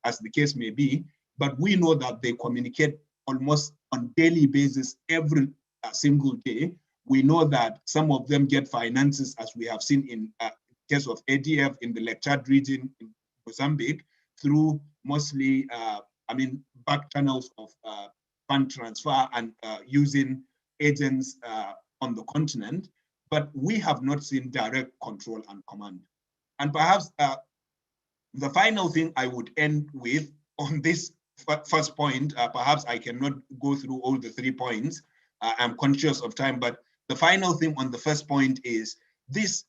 as the case may be, but we know that they communicate almost on a daily basis every single day. We know that some of them get finances, as we have seen in case of ADF in the Lake Chad region in Mozambique, through mostly, back channels of fund transfer and using agents on the continent, but we have not seen direct control and command. And perhaps the final thing I would end with on this first point, perhaps I cannot go through all the 3 points, I'm conscious of time, but the final thing on the first point is this,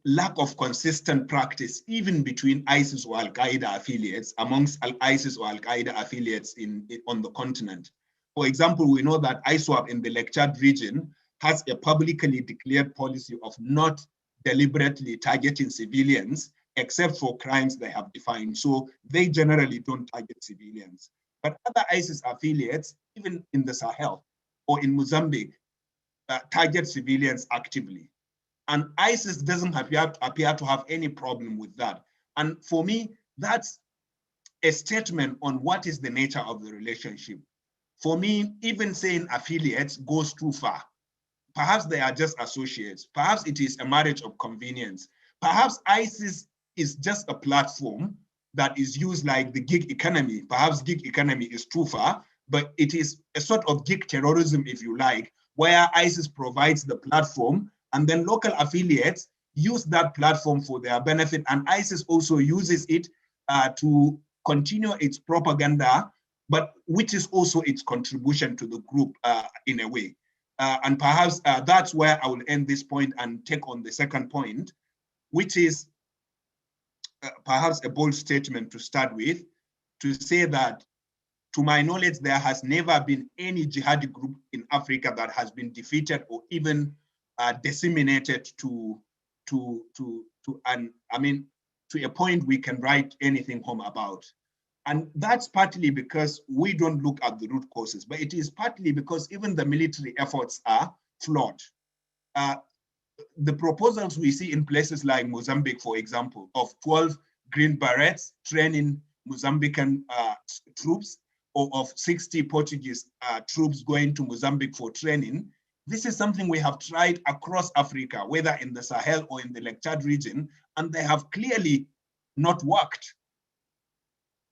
lack of consistent practice, even between ISIS or Al-Qaeda affiliates, amongst ISIS or Al-Qaeda affiliates on the continent. For example, we know that ISWAP in the Lake Chad region has a publicly declared policy of not deliberately targeting civilians, except for crimes they have defined. So they generally don't target civilians. But other ISIS affiliates, even in the Sahel or in Mozambique, target civilians actively. And ISIS doesn't appear to have any problem with that. And for me, that's a statement on what is the nature of the relationship. For me, even saying affiliates goes too far. Perhaps they are just associates. Perhaps it is a marriage of convenience. Perhaps ISIS is just a platform that is used like the gig economy. Perhaps gig economy is too far, but it is a sort of gig terrorism, if you like, where ISIS provides the platform and then local affiliates use that platform for their benefit. And ISIS also uses it to continue its propaganda, but which is also its contribution to the group in a way. And perhaps that's where I will end this point and take on the second point, which is perhaps a bold statement to start with, to say that, to my knowledge, there has never been any jihadi group in Africa that has been defeated or even disseminated to a point we can write anything home about. And that's partly because we don't look at the root causes, but it is partly because even the military efforts are flawed. The proposals we see in places like Mozambique, for example, of 12 Green Berets training Mozambican troops, or of 60 Portuguese troops going to Mozambique for training, this is something we have tried across Africa, whether in the Sahel or in the Lake Chad region, and they have clearly not worked.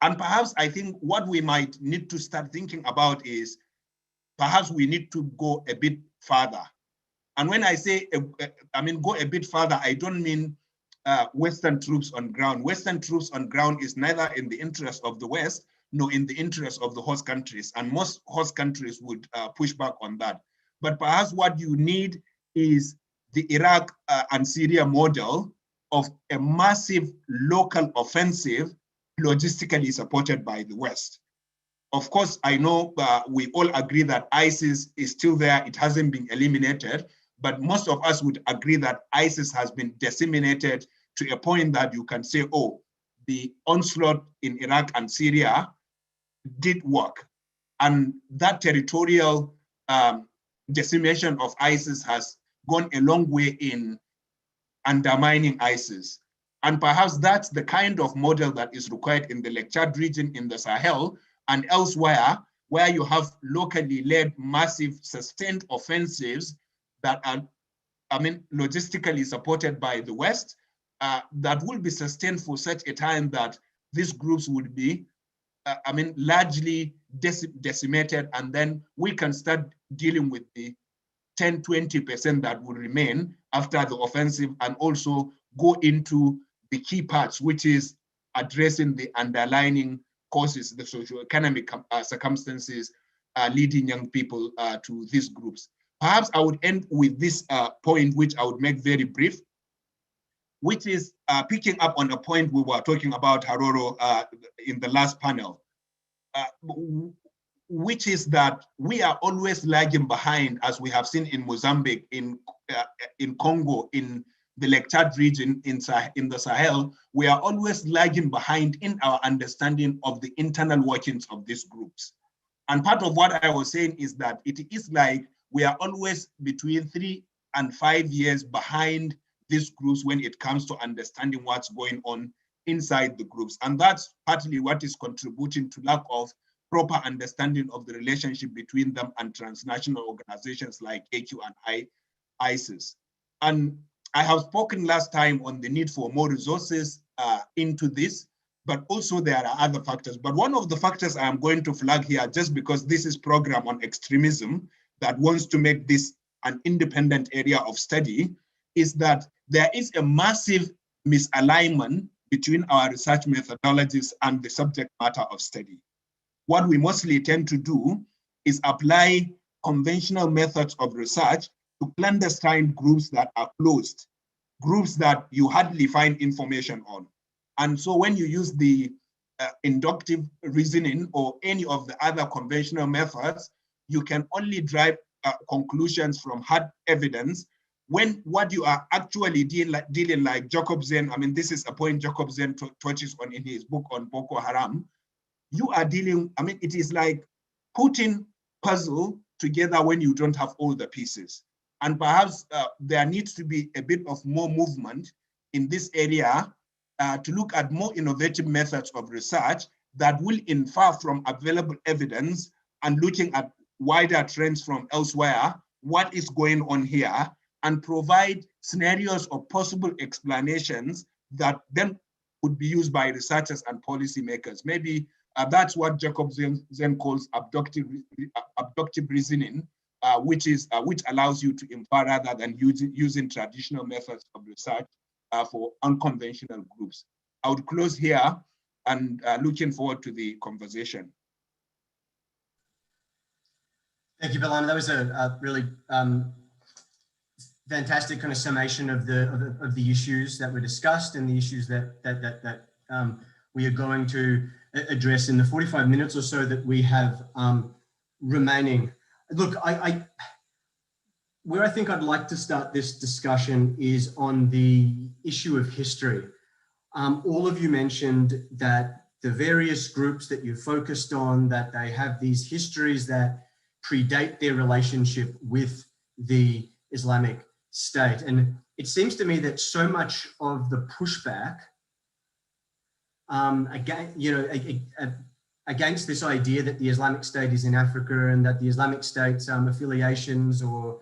And perhaps I think what we might need to start thinking about is perhaps we need to go a bit further. And when I say, go a bit further, I don't mean Western troops on ground. Western troops on ground is neither in the interest of the West nor in the interest of the host countries. And most host countries would push back on that. But perhaps what you need is the Iraq and Syria model of a massive local offensive logistically supported by the West. Of course, I know we all agree that ISIS is still there. It hasn't been eliminated, but most of us would agree that ISIS has been disseminated to a point that you can say, oh, the onslaught in Iraq and Syria did work. And that territorial decimation of ISIS has gone a long way in undermining ISIS. And perhaps that's the kind of model that is required in the Lake Chad region, in the Sahel, and elsewhere, where you have locally led massive sustained offensives that are, logistically supported by the West, that will be sustained for such a time that these groups would be, largely decimated, and then we can start dealing with the 10–20% that will remain after the offensive, and also go into the key parts, which is addressing the underlying causes, the socio-economic circumstances leading young people to these groups. Perhaps I would end with this point, which I would make very brief, which is picking up on a point we were talking about, Haroro, in the last panel, which is that we are always lagging behind, as we have seen in Mozambique, in Congo, in the Lake Chad region, in the Sahel. We are always lagging behind in our understanding of the internal workings of these groups. And part of what I was saying is that it is like we are always between 3 and 5 years behind these groups when it comes to understanding what's going on inside the groups. And that's partly what is contributing to lack of proper understanding of the relationship between them and transnational organizations like AQ and ISIS. And I have spoken last time on the need for more resources into this, but also there are other factors. But one of the factors I am going to flag here, just because this is a program on extremism that wants to make this an independent area of study, is that there is a massive misalignment between our research methodologies and the subject matter of study. What we mostly tend to do is apply conventional methods of research to clandestine groups that are closed, groups that you hardly find information on. And so when you use the inductive reasoning or any of the other conventional methods, you can only drive conclusions from hard evidence, when what you are actually dealing like Jacobsen, this is a point Jacobsen touches on in his book on Boko Haram, you are dealing, it is like putting puzzle together when you don't have all the pieces. And perhaps there needs to be a bit of more movement in this area to look at more innovative methods of research that will infer from available evidence and looking at wider trends from elsewhere, what is going on here, and provide scenarios of possible explanations that then would be used by researchers and policymakers. Maybe that's what Jacobsen calls abductive reasoning, which allows you to infer rather than using traditional methods of research for unconventional groups. I would close here and looking forward to the conversation. Thank you, Belana. That was a really fantastic kind of summation of the issues that were discussed and the issues that we are going to address in the 45 minutes or so that we have remaining. Look, where I think I'd like to start this discussion is on the issue of history. All of you mentioned that the various groups that you focused on, that they have these histories that predate their relationship with the Islamic State. And it seems to me that so much of the pushback against this idea that the Islamic State is in Africa and that the Islamic State's affiliations or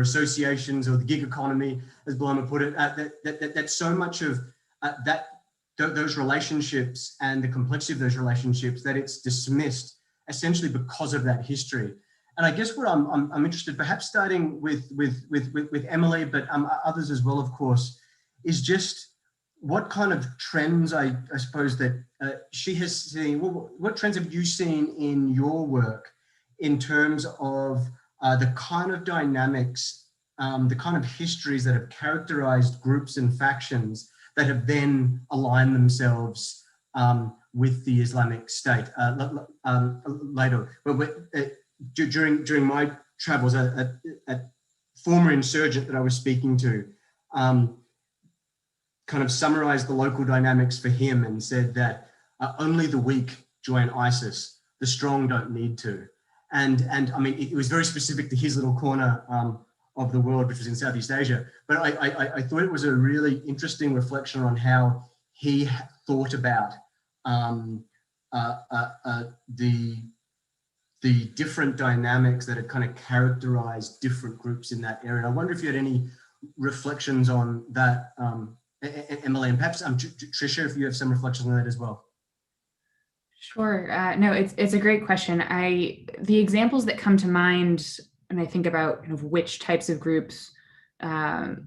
associations or the gig economy, as Belana put it, that so much of those relationships and the complexity of those relationships, that it's dismissed essentially because of that history. And I guess what I'm interested, perhaps starting with Emily, but others as well, of course, is just what kind of trends I suppose that she has seen. What trends have you seen in your work in terms of the kind of dynamics, the kind of histories that have characterized groups and factions that have then aligned themselves with the Islamic State later? During my travels, a former insurgent that I was speaking to kind of summarized the local dynamics for him and said that only the weak join ISIS, the strong don't need to. And I mean, it was very specific to his little corner of the world, which was in Southeast Asia. But I thought it was a really interesting reflection on how he thought about the different dynamics that had kind of characterized different groups in that area. I wonder if you had any reflections on that, Emily, and perhaps Tricia, if you have some reflections on that as well. Sure. No, it's a great question. The examples that come to mind when I think about kind of which types of groups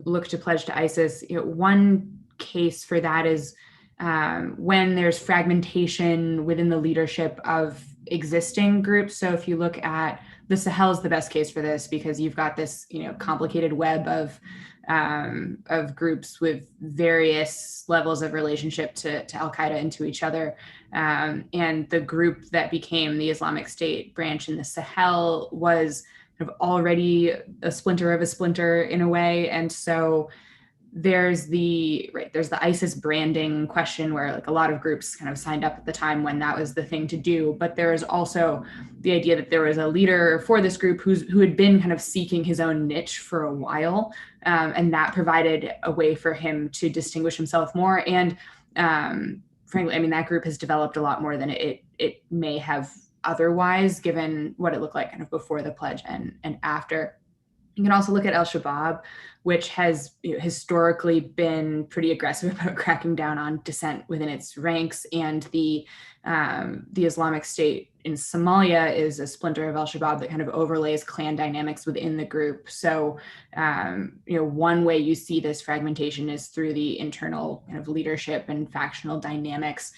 look to pledge to ISIS, one case for that is when there's fragmentation within the leadership of existing groups. So if you look at the Sahel is the best case for this, because you've got this, complicated web of groups with various levels of relationship to Al-Qaeda and to each other. And the group that became the Islamic State branch in the Sahel was kind of already a splinter of a splinter in a way. And so there's the ISIS branding question where like a lot of groups kind of signed up at the time when that was the thing to do. But there is also the idea that there was a leader for this group who had been kind of seeking his own niche for a while. And that provided a way for him to distinguish himself more. And frankly, I mean, that group has developed a lot more than it may have otherwise, given what it looked like kind of before the pledge and after. You can also look at Al-Shabaab, which has historically been pretty aggressive about cracking down on dissent within its ranks. And the Islamic State in Somalia is a splinter of Al-Shabaab that kind of overlays clan dynamics within the group. So, one way you see this fragmentation is through the internal kind of leadership and factional dynamics.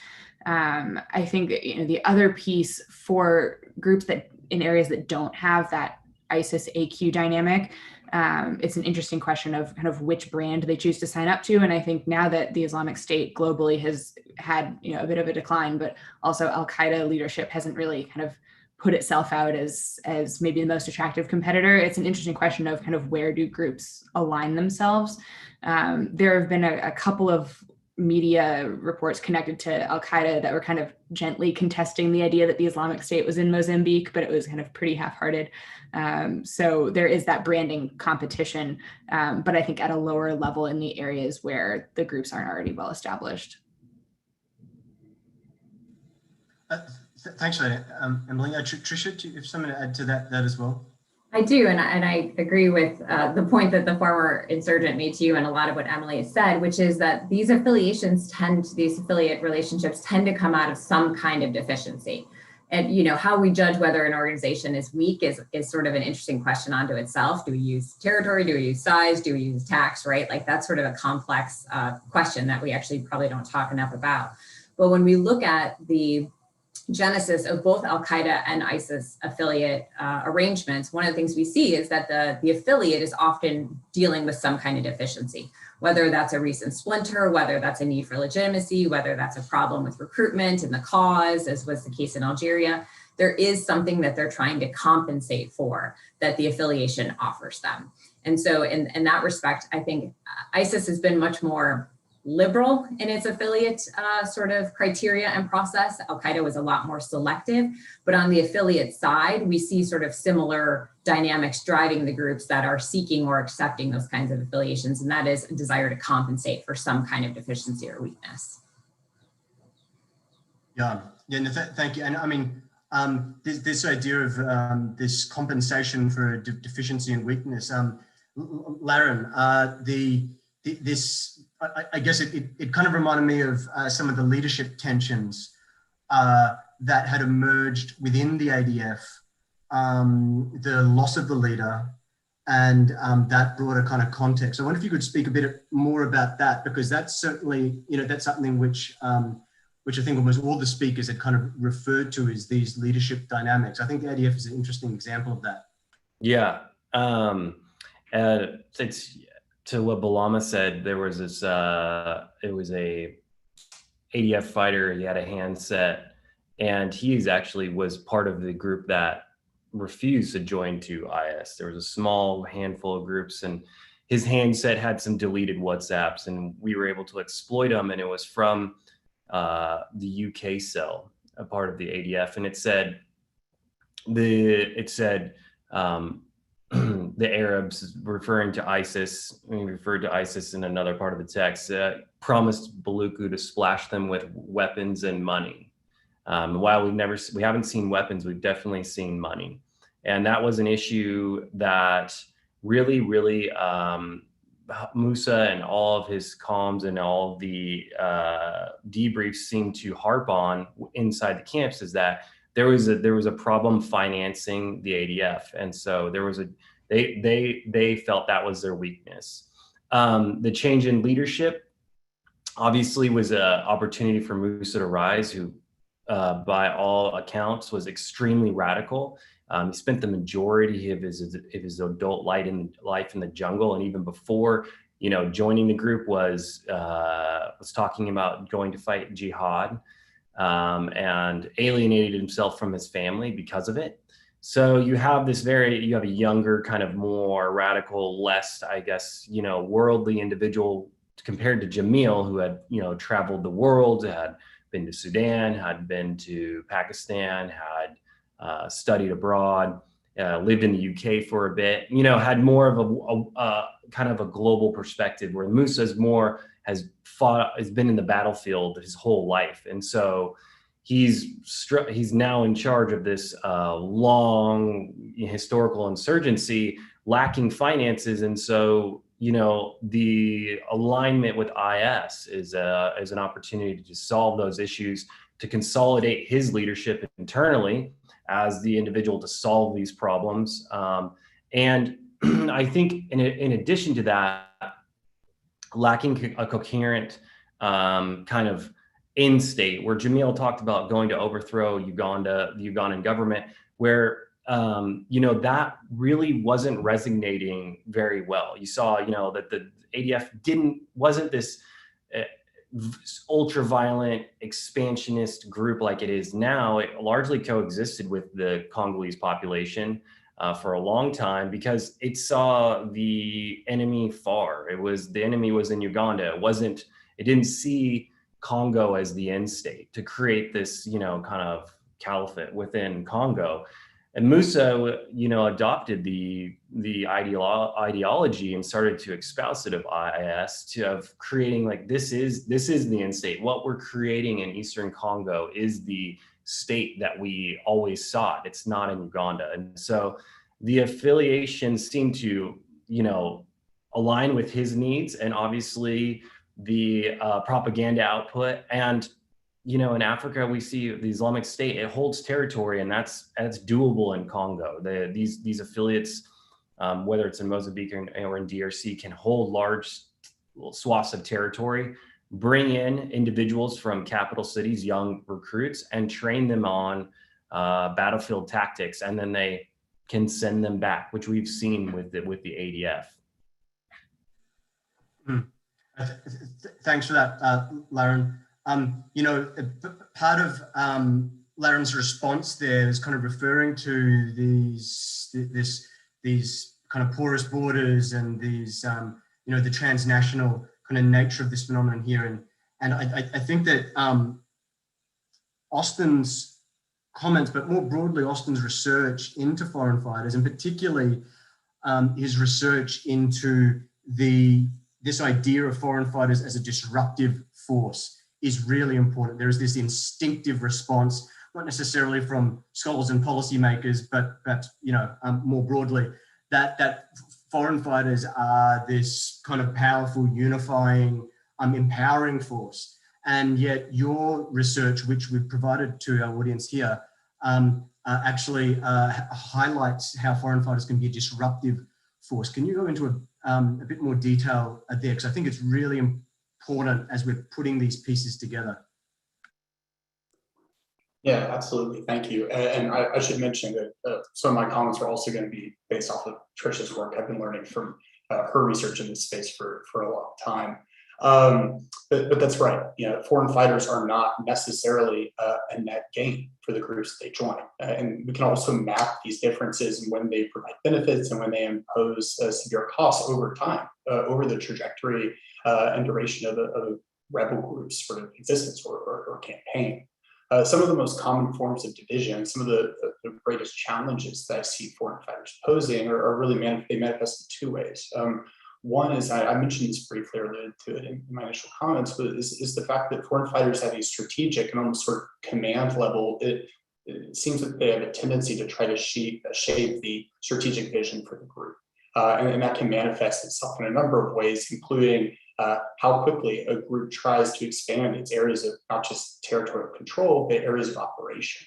I think the other piece for groups that in areas that don't have that ISIS AQ dynamic, it's an interesting question of kind of which brand they choose to sign up to. And I think now that the Islamic State globally has had a bit of a decline, but also Al-Qaeda leadership hasn't really kind of put itself out as maybe the most attractive competitor, it's an interesting question of kind of where do groups align themselves. There have been a couple of media reports connected to Al-Qaeda that were kind of gently contesting the idea that the Islamic State was in Mozambique, but it was kind of pretty half-hearted. So there is that branding competition, but I think at a lower level in the areas where the groups aren't already well established. Thanks for that, Emily. Tricia, do you have something to add to that as well? I do, and I agree with the point that the former insurgent made to you and a lot of what Emily has said, which is that these affiliate relationships tend to come out of some kind of deficiency. And how we judge whether an organization is weak is sort of an interesting question unto itself. Do we use territory? Do we use size? Do we use tax, right? Like that's sort of a complex question that we actually probably don't talk enough about. But when we look at the genesis of both Al-Qaeda and ISIS affiliate arrangements, one of the things we see is that the affiliate is often dealing with some kind of deficiency, whether that's a recent splinter, whether that's a need for legitimacy, whether that's a problem with recruitment and the cause, as was the case in Algeria. There is something that they're trying to compensate for that the affiliation offers them. And so in that respect, I think ISIS has been much more liberal in its affiliate sort of criteria and process. Al-Qaeda was a lot more selective, but on the affiliate side, we see sort of similar dynamics driving the groups that are seeking or accepting those kinds of affiliations, and that is a desire to compensate for some kind of deficiency or weakness. Yeah, no, thank you. And I mean, this idea of this compensation for a deficiency and weakness, Laren, I guess it kind of reminded me of some of the leadership tensions that had emerged within the ADF the loss of the leader and that broader kind of context. I wonder if you could speak a bit more about that, because that's certainly, that's something which I think almost all the speakers had kind of referred to as these leadership dynamics. I think the ADF is an interesting example of that. Yeah. It's to what Balama said, there was this, it was a ADF fighter, he had a handset, and he actually was part of the group that refused to join to IS. There was a small handful of groups, and his handset had some deleted WhatsApps, and we were able to exploit them, and it was from the UK cell, a part of the ADF, and it said, the Arabs, referring to ISIS, we referred to ISIS in another part of the text, promised Baluku to splash them with weapons and money. While we haven't seen weapons, we've definitely seen money. And that was an issue that really, Musa and all of his comms and all of the debriefs seem to harp on inside the camps, is that there was a problem financing the ADF, and so they felt that was their weakness. The change in leadership obviously was an opportunity for Musa to rise, who by all accounts was extremely radical. He spent the majority of his adult life in the jungle, and even before joining the group was talking about going to fight jihad. And alienated himself from his family because of it. So you have a younger, kind of more radical, less, I guess, worldly individual compared to Jamil, who had, traveled the world, had been to Sudan, had been to Pakistan, had studied abroad, lived in the UK for a bit, had more of a kind of a global perspective, where Musa's has been in the battlefield his whole life. And so he's now in charge of this long historical insurgency, lacking finances. And so, the alignment with IS is an opportunity to solve those issues, to consolidate his leadership internally as the individual to solve these problems. And I think in addition to that, lacking a coherent kind of end state, where Jamil talked about going to overthrow the Ugandan government, where that really wasn't resonating very well. You saw that the ADF wasn't this ultra violent expansionist group like it is now. It largely coexisted with the Congolese population for a long time, because it saw the enemy far. The enemy was in Uganda. It didn't see Congo as the end state to create this, kind of caliphate within Congo. And Musa, adopted the ideology and started to espouse it of IS, of creating like, this is the end state. What we're creating in Eastern Congo is the state that we always sought. It's not in Uganda. And so the affiliations seem to, align with his needs, and obviously the propaganda output. And, in Africa, we see the Islamic State, it holds territory, and that's doable in Congo. These affiliates, whether it's in Mozambique or in DRC, can hold large swaths of territory, bring in individuals from capital cities, young recruits, and train them on battlefield tactics, and then they can send them back, which we've seen with the ADF. Thanks for that, Laren. Part of Laren's response there is kind of referring to these kind of porous borders and these, the transnational kind of nature of this phenomenon here. And I think that Austin's comments, but more broadly, Austin's research into foreign fighters, and particularly his research into this idea of foreign fighters as a disruptive force, is really important. There is this instinctive response, not necessarily from scholars and policymakers, but perhaps, more broadly, that foreign fighters are this kind of powerful, unifying, empowering force. And yet your research, which we've provided to our audience here, actually highlights how foreign fighters can be a disruptive force. Can you go into a bit more detail there? Because I think it's really important as we're putting these pieces together. Yeah, absolutely. Thank you. And I should mention that some of my comments are also going to be based off of Tricia's work. I've been learning from her research in this space for a long time. But that's right. You know, foreign fighters are not necessarily a net gain for the groups they join. And we can also map these differences and when they provide benefits and when they impose severe costs over time, over the trajectory and duration of a rebel group's sort of existence or campaign. Some of the most common forms of division, some of the greatest challenges that I see foreign fighters posing are really they manifest in two ways. One is, I mentioned this briefly, or alluded to it in my initial comments, but is the fact that foreign fighters have a strategic and almost sort of command level. It seems that they have a tendency to try to shape the strategic vision for the group. And that can manifest itself in a number of ways, including how quickly a group tries to expand its areas of not just territorial control, but areas of operation,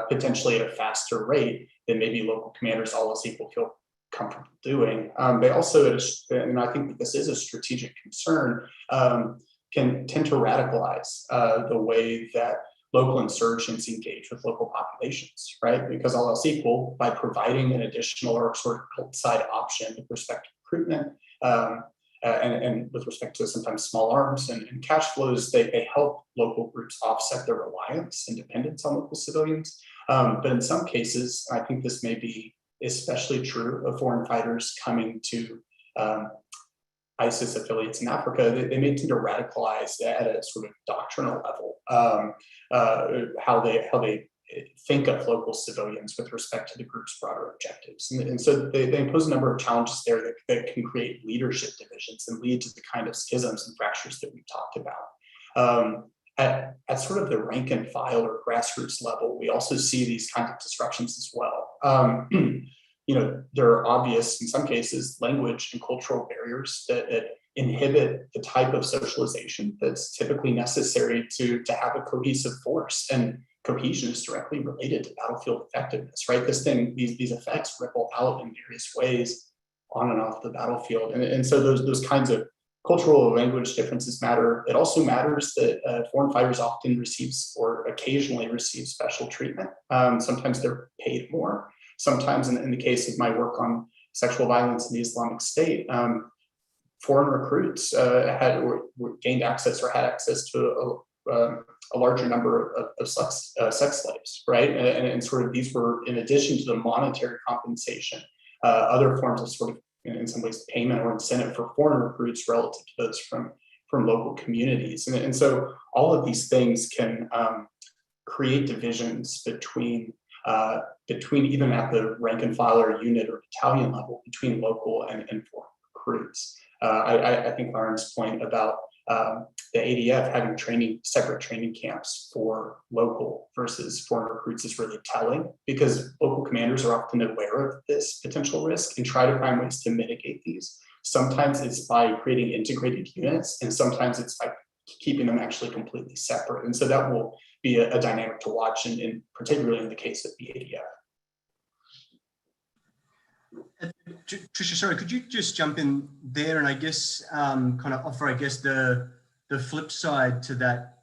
potentially at a faster rate than maybe local commanders, all else equal, feel comfortable doing. They also, and I think that this is a strategic concern, can tend to radicalize the way that local insurgents engage with local populations, right? Because all else equal, by providing an additional or sort of outside option with respect to recruitment, and with respect to sometimes small arms and cash flows, they help local groups offset their reliance and dependence on local civilians. But in some cases, I think this may be especially true of foreign fighters coming to ISIS affiliates in Africa. They may tend to radicalize at a sort of doctrinal level, how they think of local civilians with respect to the group's broader objectives. And so they impose a number of challenges there that can create leadership divisions and lead to the kind of schisms and fractures that we've talked about. At sort of the rank and file or grassroots level, we also see these kinds of disruptions as well. You know, there are obvious, in some cases, language and cultural barriers that inhibit the type of socialization that's typically necessary to have a cohesive force. And cohesion is directly related to battlefield effectiveness, right? These effects ripple out in various ways on and off the battlefield. And so those kinds of cultural or language differences matter. It also matters that foreign fighters often receive or occasionally receive special treatment. Sometimes they're paid more. Sometimes in the case of my work on sexual violence in the Islamic State, foreign recruits gained access or had access to a larger number of sex slaves, right? And sort of these were, in addition to the monetary compensation, other forms of sort of, in some ways, payment or incentive for foreign recruits relative to those from local communities. And so all of these things can create divisions between even at the rank and file or unit or battalion level between local and foreign recruits. I think Lauren's point about the ADF having separate training camps for local versus foreign recruits is really telling, because local commanders are often aware of this potential risk and try to find ways to mitigate these. Sometimes it's by creating integrated units, and sometimes it's by keeping them actually completely separate. And so that will be a dynamic to watch, and particularly in the case of the ADF. Tricia, sorry, could you just jump in there and I guess kind of offer, I guess, the flip side to that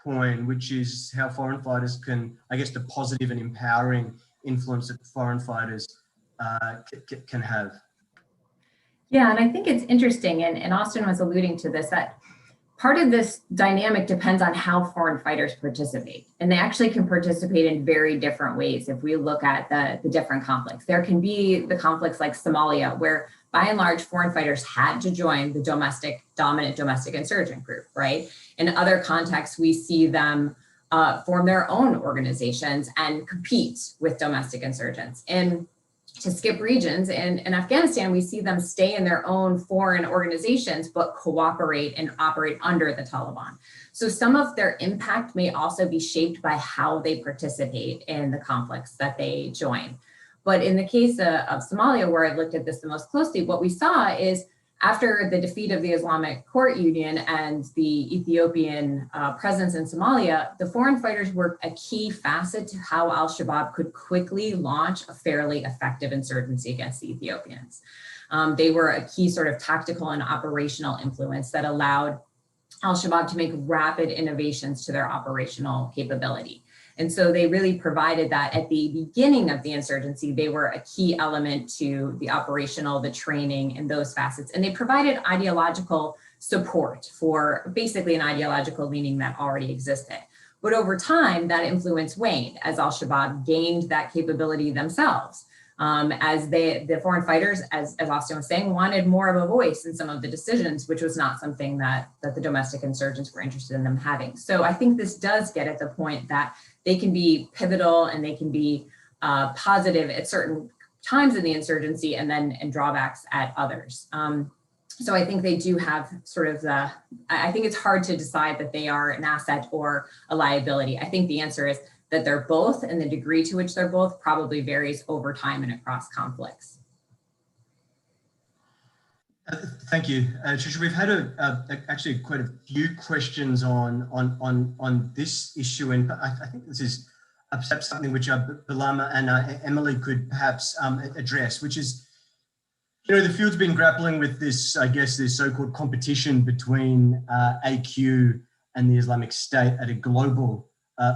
coin, which is how foreign fighters can, I guess, the positive and empowering influence that foreign fighters can have. Yeah, and I think it's interesting, and Austin was alluding to this, that part of this dynamic depends on how foreign fighters participate. And they actually can participate in very different ways if we look at the different conflicts. There can be the conflicts like Somalia, where by and large, foreign fighters had to join the dominant domestic insurgent group, right? In other contexts, we see them form their own organizations and compete with domestic insurgents. And to skip regions, in Afghanistan, we see them stay in their own foreign organizations, but cooperate and operate under the Taliban. So some of their impact may also be shaped by how they participate in the conflicts that they join. But in the case of Somalia, where I've looked at this the most closely, what we saw is After the defeat of the Islamic Court Union and the Ethiopian presence in Somalia, the foreign fighters were a key facet to how al-Shabaab could quickly launch a fairly effective insurgency against the Ethiopians. They were a key sort of tactical and operational influence that allowed al-Shabaab to make rapid innovations to their operational capability. And so they really provided that at the beginning of the insurgency, they were a key element to the operational, the training, and those facets. And they provided ideological support for basically an ideological leaning that already existed. But over time, that influence waned as al-Shabaab gained that capability themselves. As the foreign fighters, as Austin was saying, wanted more of a voice in some of the decisions, which was not something that the domestic insurgents were interested in them having. So I think this does get at the point that they can be pivotal and they can be positive at certain times in the insurgency and drawbacks at others. So I think they do have sort of I think it's hard to decide that they are an asset or a liability. I think the answer is that they're both, and the degree to which they're both probably varies over time and across conflicts. Thank you, Trisha. We've had actually quite a few questions on this issue, and I think this is perhaps something which Bilama and Emily could perhaps address, which is, the field's been grappling with this, I guess, this so-called competition between AQ and the Islamic State at a global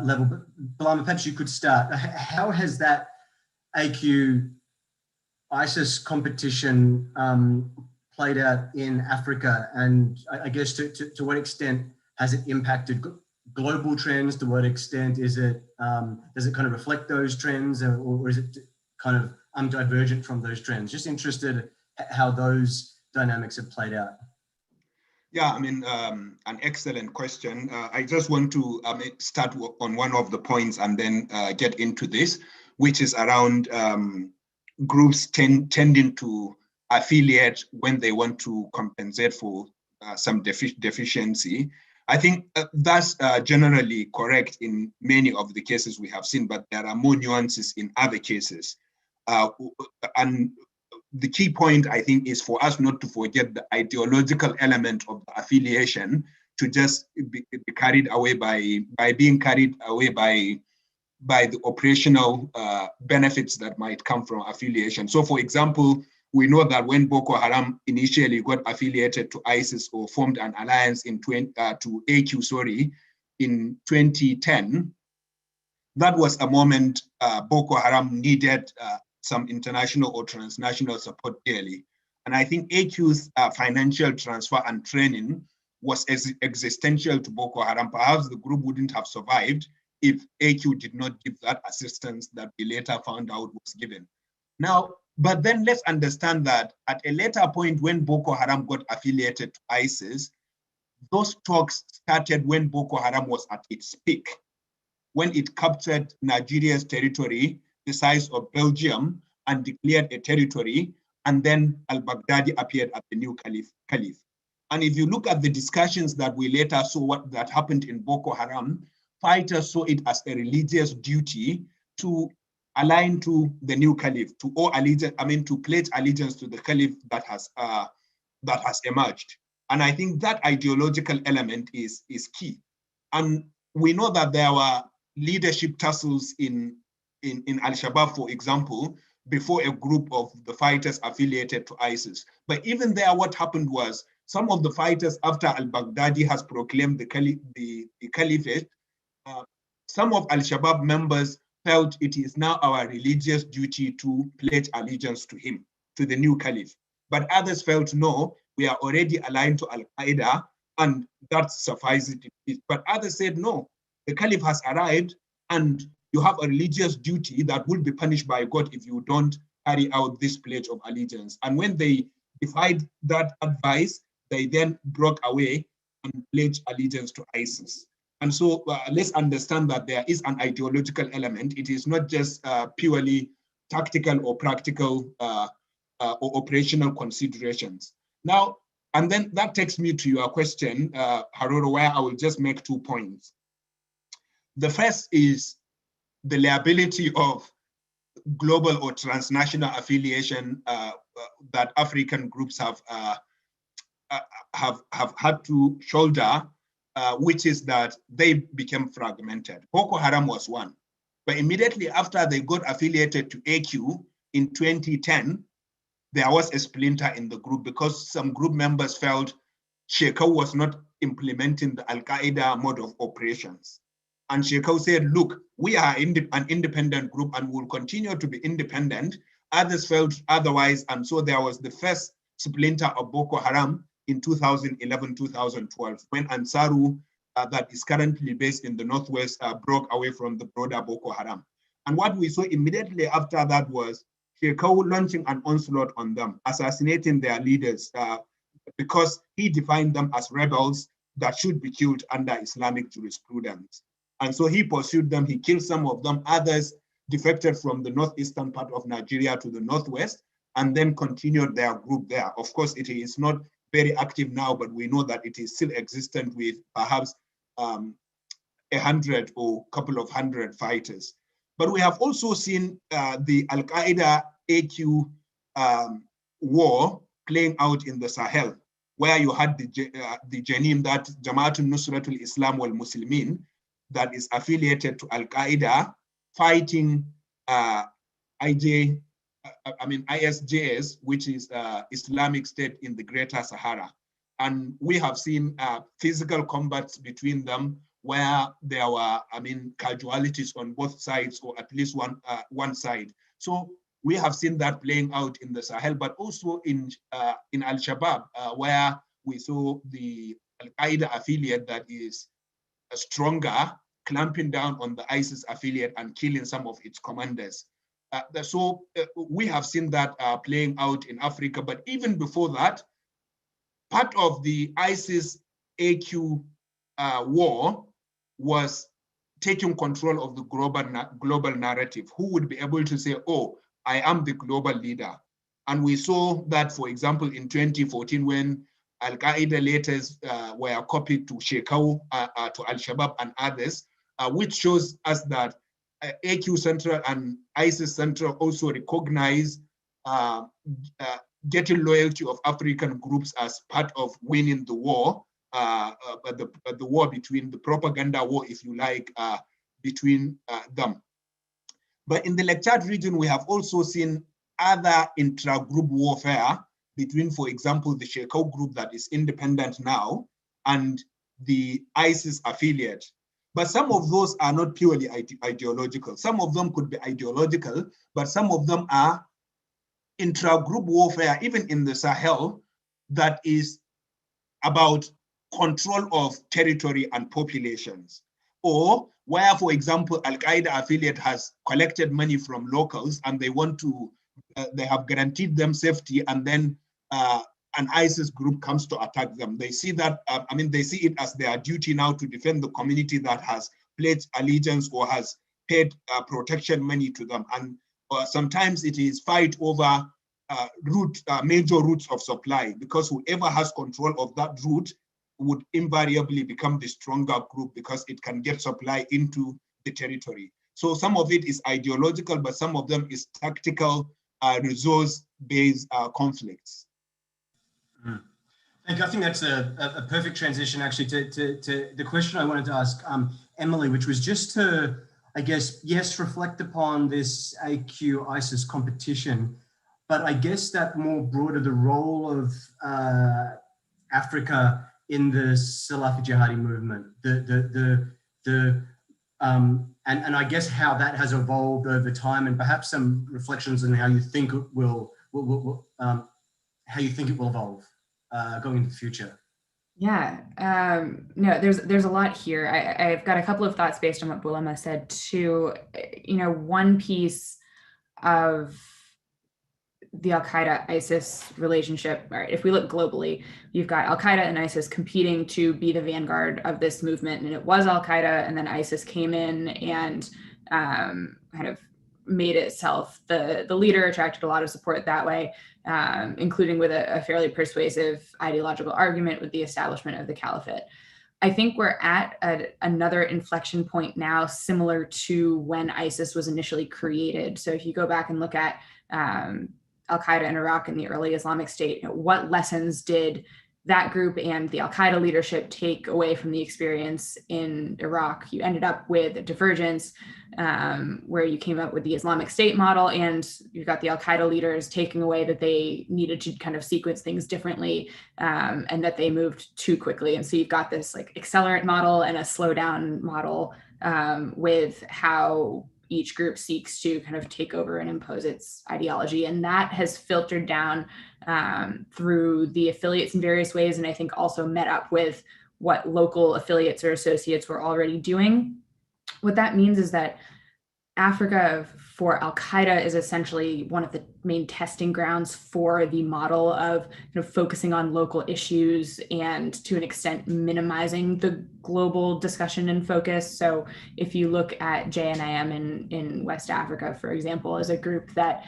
level. But Bilama, perhaps you could start. How has that AQ-ISIS competition played out in Africa? And I guess to what extent has it impacted global trends? To what extent is it, does it kind of reflect those trends, or is it kind of divergent from those trends? Just interested how those dynamics have played out. Yeah, I mean, an excellent question. I just want to start on one of the points and then get into this, which is around groups tending to affiliate when they want to compensate for some deficiency. I think that's generally correct in many of the cases we have seen, but there are more nuances in other cases. And the key point, I think, is for us not to forget the ideological element of the affiliation, to just be carried away by being carried away by the operational benefits that might come from affiliation. So, for example, we know that when Boko Haram initially got affiliated to ISIS or formed an alliance to AQ, in 2010, that was a moment Boko Haram needed some international or transnational support dearly. And I think AQ's financial transfer and training was existential to Boko Haram. Perhaps the group wouldn't have survived if AQ did not give that assistance that we later found out was given. Now, but then let's understand that at a later point when Boko Haram got affiliated to ISIS, those talks started when Boko Haram was at its peak, when it captured Nigeria's territory the size of Belgium and declared a territory, and then al-Baghdadi appeared as the new caliph. And if you look at the discussions that we later saw that happened in Boko Haram, fighters saw it as a religious duty to align to the new caliph, to pledge allegiance to the caliph that has emerged. And I think that ideological element is key. And we know that there were leadership tussles in Al-Shabaab, for example, before a group of the fighters affiliated to ISIS. But even there, what happened was some of the fighters, after al-Baghdadi has proclaimed the caliphate, some of Al-Shabaab members felt it is now our religious duty to pledge allegiance to him, to the new caliph. But others felt, no, we are already aligned to Al-Qaeda and that suffices. But others said, no, the caliph has arrived and you have a religious duty that will be punished by God if you don't carry out this pledge of allegiance. And when they defied that advice, they then broke away and pledged allegiance to ISIS. And so let's understand that there is an ideological element. It is not just purely tactical or practical or operational considerations. Now, and then that takes me to your question, Haroro, where I will just make 2 points. The first is the liability of global or transnational affiliation that African groups have have had to shoulder, which is that they became fragmented. Boko Haram was one. But immediately after they got affiliated to AQ in 2010, there was a splinter in the group because some group members felt Shekau was not implementing the Al-Qaeda mode of operations. And Shekau said, look, we are an independent group and will continue to be independent. Others felt otherwise. And so there was the first splinter of Boko Haram in 2011-2012, when Ansaru, that is currently based in the Northwest, broke away from the broader Boko Haram. And what we saw immediately after that was Shekau launching an onslaught on them, assassinating their leaders, because he defined them as rebels that should be killed under Islamic jurisprudence. And so he pursued them, he killed some of them, others defected from the northeastern part of Nigeria to the northwest, and then continued their group there. Of course, it is not very active now, but we know that it is still existent with perhaps 100 or a couple of hundred fighters. But we have also seen the Al-Qaeda AQ war playing out in the Sahel, where you had the Janim, that Jamaatul Nusratul Islam wal Muslimin, that is affiliated to Al-Qaeda, fighting ISJS, which is Islamic State in the Greater Sahara. And we have seen physical combats between them where there were, casualties on both sides, or at least one side. So we have seen that playing out in the Sahel, but also in Al-Shabaab, where we saw the Al-Qaeda affiliate that is stronger, clamping down on the ISIS affiliate and killing some of its commanders. So we have seen that playing out in Africa, but even before that, part of the ISIS AQ war was taking control of the global narrative. Who would be able to say, oh, I am the global leader? And we saw that, for example, in 2014, when Al-Qaeda letters were copied to Shekau, to Al-Shabaab and others, which shows us that AQ Central and ISIS Central also recognize getting loyalty of African groups as part of winning the war, the war between the propaganda war, if you like, between them. But in the Lake Chad region, we have also seen other intra-group warfare between, for example, the Shekau group that is independent now and the ISIS affiliate. But some of those are not purely ideological. Some of them could be ideological, but some of them are intra-group warfare, even in the Sahel, that is about control of territory and populations. Or where, for example, Al-Qaeda affiliate has collected money from locals and they want to, they have guaranteed them safety, and then an ISIS group comes to attack them. They see that, they see it as their duty now to defend the community that has pledged allegiance or has paid protection money to them. And sometimes it is fight over major routes of supply, because whoever has control of that route would invariably become the stronger group because it can get supply into the territory. So some of it is ideological, but some of them is tactical, resource-based conflicts. Thank you. I think that's a perfect transition actually to the question I wanted to ask Emily, which was just to, I guess, yes, reflect upon this AQ ISIS competition, but I guess that more broader the role of Africa in the Salafi jihadi movement, and I guess how that has evolved over time, and perhaps some reflections on how you think it will evolve going into the future. Yeah, no, there's a lot here. I've got a couple of thoughts based on what Bulama said too. One piece of the Al-Qaeda ISIS relationship, right? If we look globally, you've got Al-Qaeda and ISIS competing to be the vanguard of this movement. And it was Al-Qaeda, and then ISIS came in and kind of made itself the leader, attracted a lot of support that way, including with a fairly persuasive ideological argument with the establishment of the caliphate. I think we're at another inflection point now, similar to when ISIS was initially created. So if you go back and look at Al-Qaeda in Iraq and the early Islamic State, what lessons did that group and the Al-Qaeda leadership take away from the experience in Iraq. You ended up with a divergence where you came up with the Islamic State model, and you've got the Al-Qaeda leaders taking away that they needed to kind of sequence things differently, and that they moved too quickly. And so you've got this like accelerant model and a slowdown model with how each group seeks to kind of take over and impose its ideology. And that has filtered down through the affiliates in various ways. And I think also met up with what local affiliates or associates were already doing. What that means is that Africa for Al-Qaeda is essentially one of the main testing grounds for the model of focusing on local issues and to an extent minimizing the global discussion and focus. So if you look at JNIM in West Africa, for example, as a group that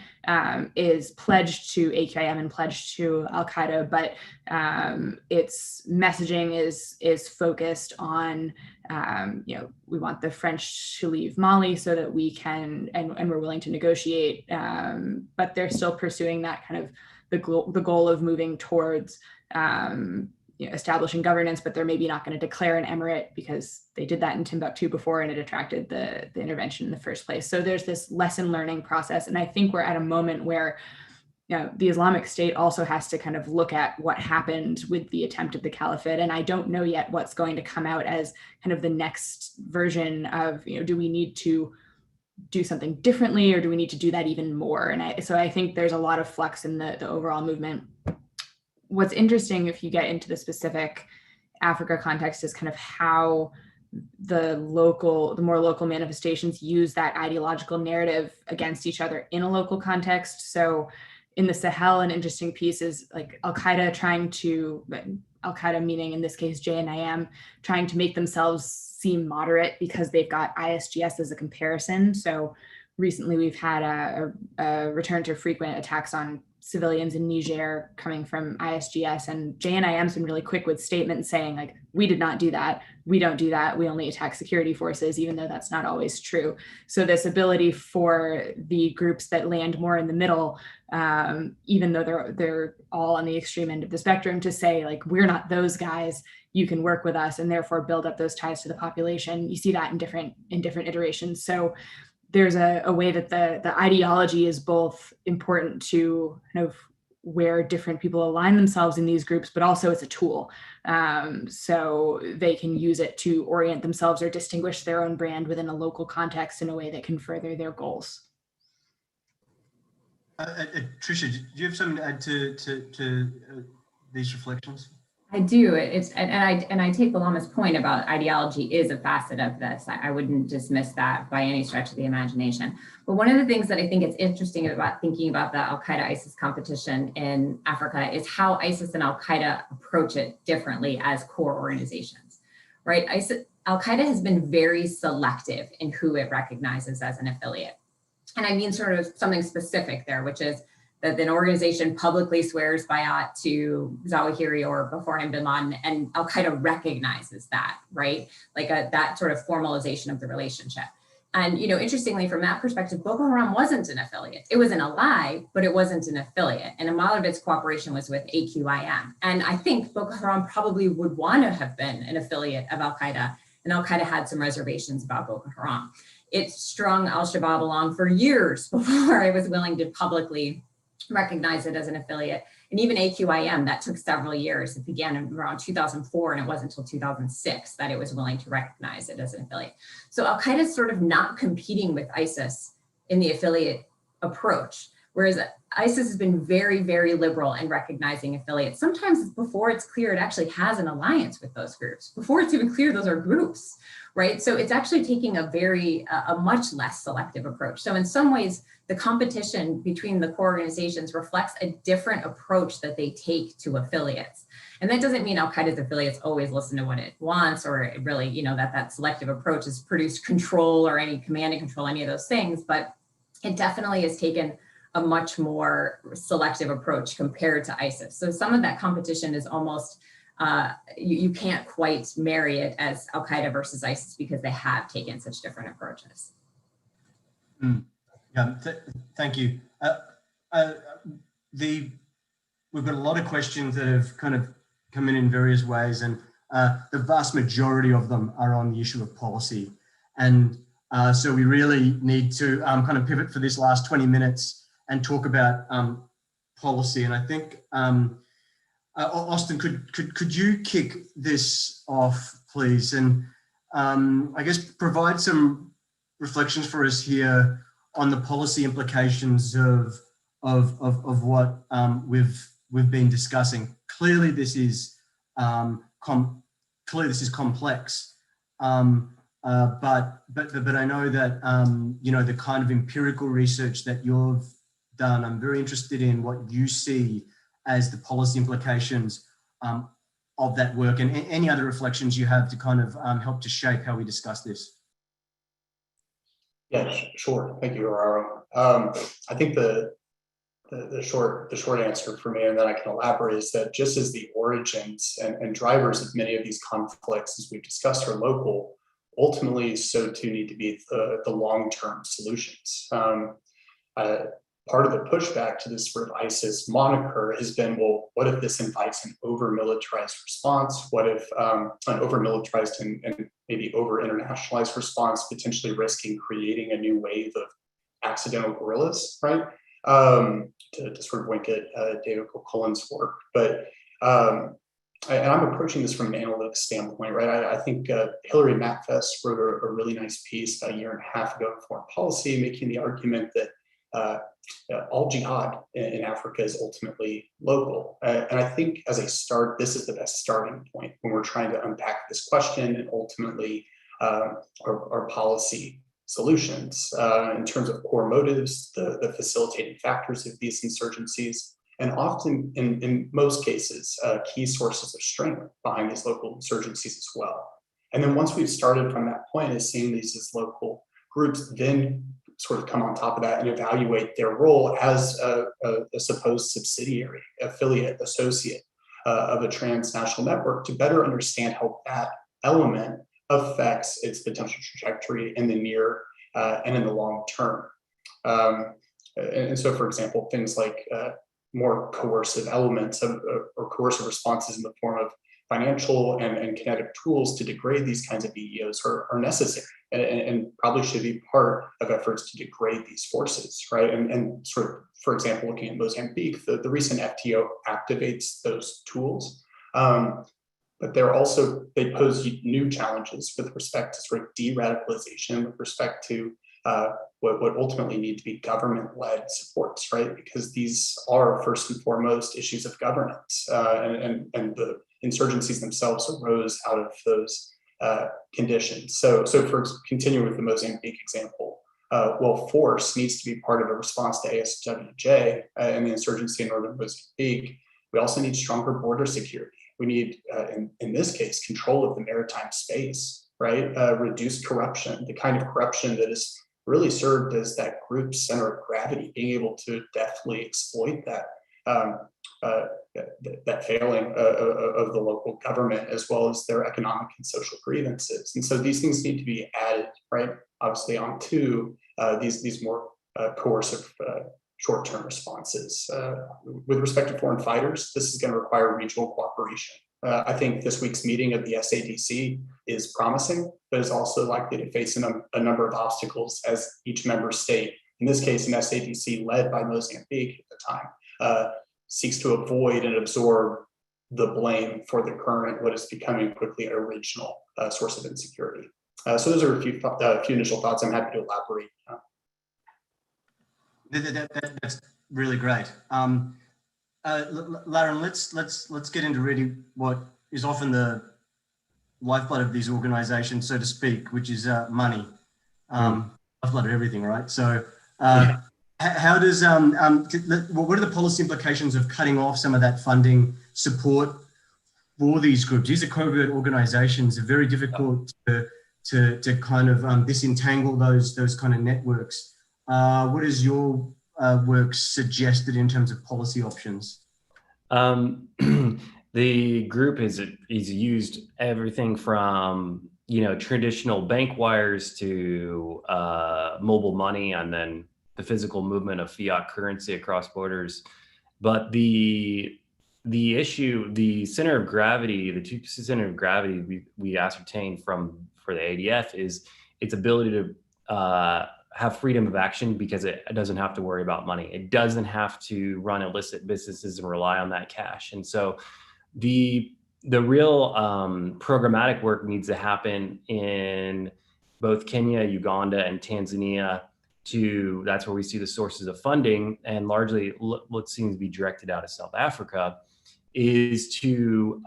is pledged to AQIM and pledged to Al-Qaeda, but its messaging is focused on we want the French to leave Mali so that we can, and we're willing to negotiate, but they're still pursuing that kind of the goal of moving towards establishing governance, but they're maybe not going to declare an emirate because they did that in Timbuktu before and it attracted the intervention in the first place. So there's this lesson learning process. And I think we're at a moment where the Islamic State also has to kind of look at what happened with the attempt of the caliphate. And I don't know yet what's going to come out as kind of the next version of, do we need to do something differently or do we need to do that even more? And so I think there's a lot of flux in the overall movement. What's interesting if you get into the specific Africa context is kind of how the more local manifestations use that ideological narrative against each other in a local context. So in the Sahel, an interesting piece is like Al-Qaeda meaning in this case JNIM, trying to make themselves seem moderate because they've got ISGS as a comparison. So recently we've had a return to frequent attacks on civilians in Niger coming from ISGS, and JNIM's been really quick with statements saying like, we did not do that. We don't do that. We only attack security forces, even though that's not always true. So this ability for the groups that land more in the middle, even though they're all on the extreme end of the spectrum, to say like, we're not those guys, you can work with us, and therefore build up those ties to the population. You see that in different iterations. So there's a way that the ideology is both important to kind of where different people align themselves in these groups, but also it's a tool. So they can use it to orient themselves or distinguish their own brand within a local context in a way that can further their goals. Tricia, do you have something to add to these reflections? I do. And I take Balama's point about ideology is a facet of this. I wouldn't dismiss that by any stretch of the imagination. But one of the things that I think is interesting about thinking about the Al-Qaeda-ISIS competition in Africa is how ISIS and Al-Qaeda approach it differently as core organizations, right? Al-Qaeda has been very selective in who it recognizes as an affiliate. And I mean sort of something specific there, which is that an organization publicly swears bayat to Zawahiri or before him bin Laden, and Al-Qaeda recognizes that, right? Like that sort of formalization of the relationship. And, interestingly, from that perspective, Boko Haram wasn't an affiliate. It was an ally, but it wasn't an affiliate. And a lot of its cooperation was with AQIM. And I think Boko Haram probably would want to have been an affiliate of Al-Qaeda, and Al-Qaeda had some reservations about Boko Haram. It strung al-Shabaab along for years before it was willing to publicly recognize it as an affiliate. And even AQIM, that took several years. It began around 2004, and it wasn't until 2006 that it was willing to recognize it as an affiliate. So Al-Qaeda is sort of not competing with ISIS in the affiliate approach, whereas ISIS has been very, very liberal in recognizing affiliates. Sometimes before it's clear it actually has an alliance with those groups. Before it's even clear those are groups, right? So it's actually taking a much less selective approach. So in some ways, the competition between the core organizations reflects a different approach that they take to affiliates. And that doesn't mean Al-Qaeda's affiliates always listen to what it wants, or it really, that selective approach has produced control or any command and control, any of those things, but it definitely has taken a much more selective approach compared to ISIS. So some of that competition is almost, you can't quite marry it as Al-Qaeda versus ISIS because they have taken such different approaches. Yeah, thank you. We've got a lot of questions that have kind of come in various ways, and the vast majority of them are on the issue of policy. And so we really need to kind of pivot for this last 20 minutes and talk about policy. And I think, Austin, could you kick this off, please? And I guess provide some reflections for us here on the policy implications of what we've been discussing. Clearly, this is complex, but I know that you know, the kind of empirical research that you've done. I'm very interested in what you see as the policy implications of that work, and any other reflections you have to kind of help to shape how we discuss this. Yeah, sure. Thank you, Aurora. I think the short answer for me, and then I can elaborate, is that just as the origins and drivers of many of these conflicts, as we've discussed, are local, ultimately so too need to be the long-term solutions. Part of the pushback to this sort of ISIS moniker has been, well, what if this invites an over-militarized response? What if an over-militarized and maybe over-internationalized response, potentially risking creating a new wave of accidental guerrillas, right? To sort of wink at David Cullen's work. But and I'm approaching this from an analytics standpoint, right? I think Hilary Matfess wrote a really nice piece about a year and a half ago in Foreign Policy, making the argument that all jihad in Africa is ultimately local. And I think as a start, this is the best starting point when we're trying to unpack this question and ultimately our policy solutions in terms of core motives, the facilitating factors of these insurgencies, and often in most cases, key sources of strength behind these local insurgencies as well. And then once we've started from that point as seeing these as local groups, then sort of come on top of that and evaluate their role as a supposed subsidiary, affiliate, associate of a transnational network to better understand how that element affects its potential trajectory in the near and in the long term. And so, for example, things like more coercive elements or coercive responses in the form of financial and kinetic tools to degrade these kinds of EEOs are necessary and probably should be part of efforts to degrade these forces, right? And sort of, for example, looking at Mozambique, the recent FTO activates those tools, but they pose new challenges with respect to sort of de-radicalization, with respect to what ultimately need to be government-led supports, right? Because these are first and foremost issues of governance, and the insurgencies themselves arose out of those conditions. So for continuing with the Mozambique example, well, force needs to be part of a response to ASWJ and the insurgency in northern Mozambique. We also need stronger border security. We need, in this case, control of the maritime space, right? Reduce corruption, the kind of corruption that has really served as that group's center of gravity, being able to deftly exploit that that failing of the local government, as well as their economic and social grievances. And so these things need to be added, right, obviously, onto these more coercive short-term responses. With respect to foreign fighters, this is going to require regional cooperation. I think this week's meeting of the SADC is promising, but is also likely to face a number of obstacles as each member state, in this case, an SADC led by Mozambique at the time, seeks to avoid and absorb the blame for the current, what is becoming quickly a regional source of insecurity. So those are a few initial thoughts. I'm happy to elaborate. That's really great. Lauren, let's get into really what is often the lifeblood of these organizations, so to speak, which is money. Lifeblood of everything, right? So how does, what are the policy implications of cutting off some of that funding support for these groups? These are covert organizations. They're very difficult to kind of disentangle those kind of networks. What is your work suggested in terms of policy options? The group is used everything from traditional bank wires to mobile money, and then the physical movement of fiat currency across borders. But the the issue, the center of gravity, the 2% center of gravity we ascertained for the ADF is its ability to have freedom of action because it doesn't have to worry about money. It doesn't have to run illicit businesses and rely on that cash. And so the real programmatic work needs to happen in both Kenya, Uganda, and Tanzania. That's where we see the sources of funding, and largely what seems to be directed out of South Africa is to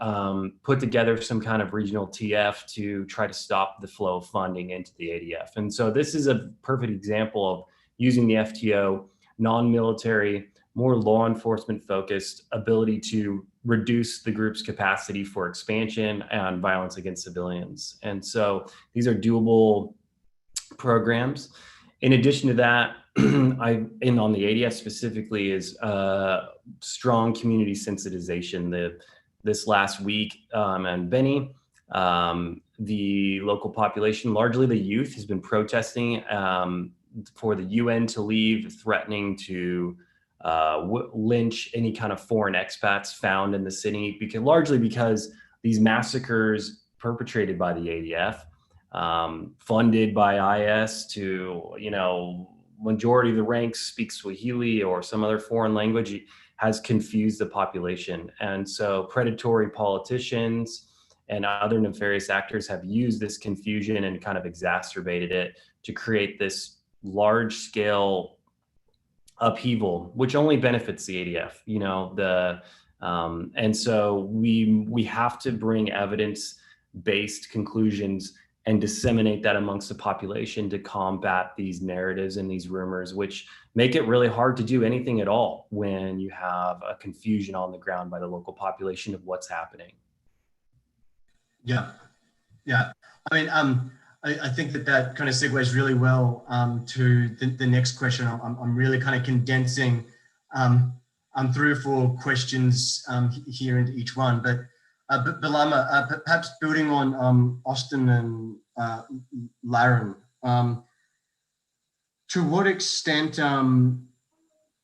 put together some kind of regional TF to try to stop the flow of funding into the ADF. And so this is a perfect example of using the FTO, non-military, more law enforcement focused ability to reduce the group's capacity for expansion and violence against civilians. And so these are doable programs. In addition to that, on the ADF specifically is strong community sensitization. This last week in Beni, the local population, largely the youth, has been protesting for the UN to leave, threatening to lynch any kind of foreign expats found in the city, largely because these massacres perpetrated by the ADF, funded by IS to, majority of the ranks speak Swahili or some other foreign language, has confused the population. And so predatory politicians and other nefarious actors have used this confusion and kind of exacerbated it to create this large scale upheaval, which only benefits the ADF, and so we have to bring evidence-based conclusions and disseminate that amongst the population to combat these narratives and these rumors, which make it really hard to do anything at all when you have a confusion on the ground by the local population of what's happening. Yeah. I mean, I think that kind of segues really well to the next question. I'm really kind of condensing 3 or 4 questions here into each one, but Balama, perhaps building on Austin and Laren, to what extent,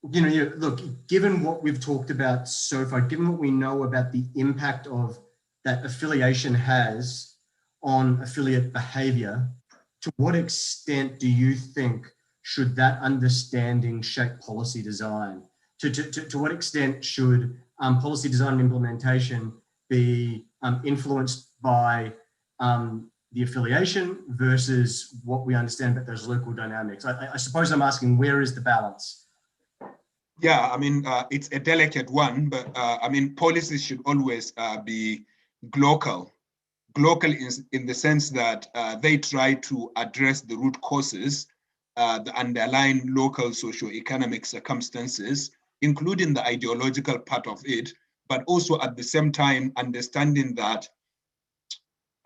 look, given what we've talked about so far, given what we know about the impact of that affiliation has on affiliate behavior, to what extent do you think should that understanding shape policy design? To what extent should policy design and implementation be influenced by the affiliation versus what we understand about those local dynamics? I suppose I'm asking, where is the balance? Yeah, I mean, it's a delicate one, but I mean, policies should always be local in the sense that they try to address the root causes, the underlying local socio-economic circumstances, including the ideological part of it, but also at the same time understanding that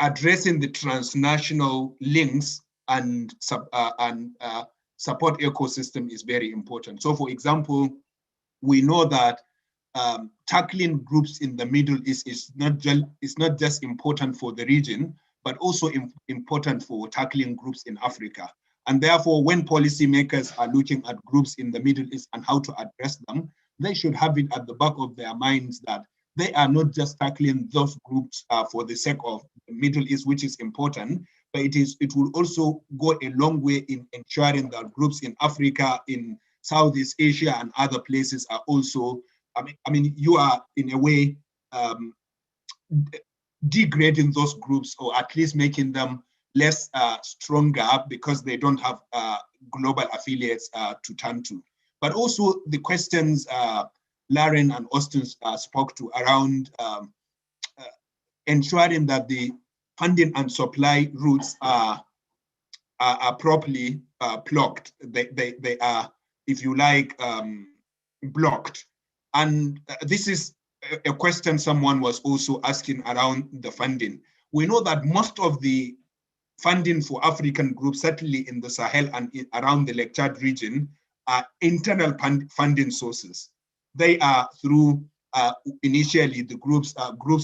addressing the transnational links and support ecosystem is very important. So for example, we know that tackling groups in the Middle East is not just important for the region, but also important for tackling groups in Africa. And therefore, when policymakers are looking at groups in the Middle East and how to address them, they should have it at the back of their minds that they are not just tackling those groups for the sake of the Middle East, which is important, but it will also go a long way in ensuring that groups in Africa, in Southeast Asia, and other places are also, I mean, you are in a way degrading those groups, or at least making them less stronger because they don't have global affiliates to turn to. But also the questions Laren and Austin spoke to around ensuring that the funding and supply routes are properly blocked. They are, if you like, blocked. And this is a question someone was also asking around the funding. We know that most of the funding for African groups, certainly in the Sahel and around the Lake Chad region, are internal funding sources. They are through initially the groups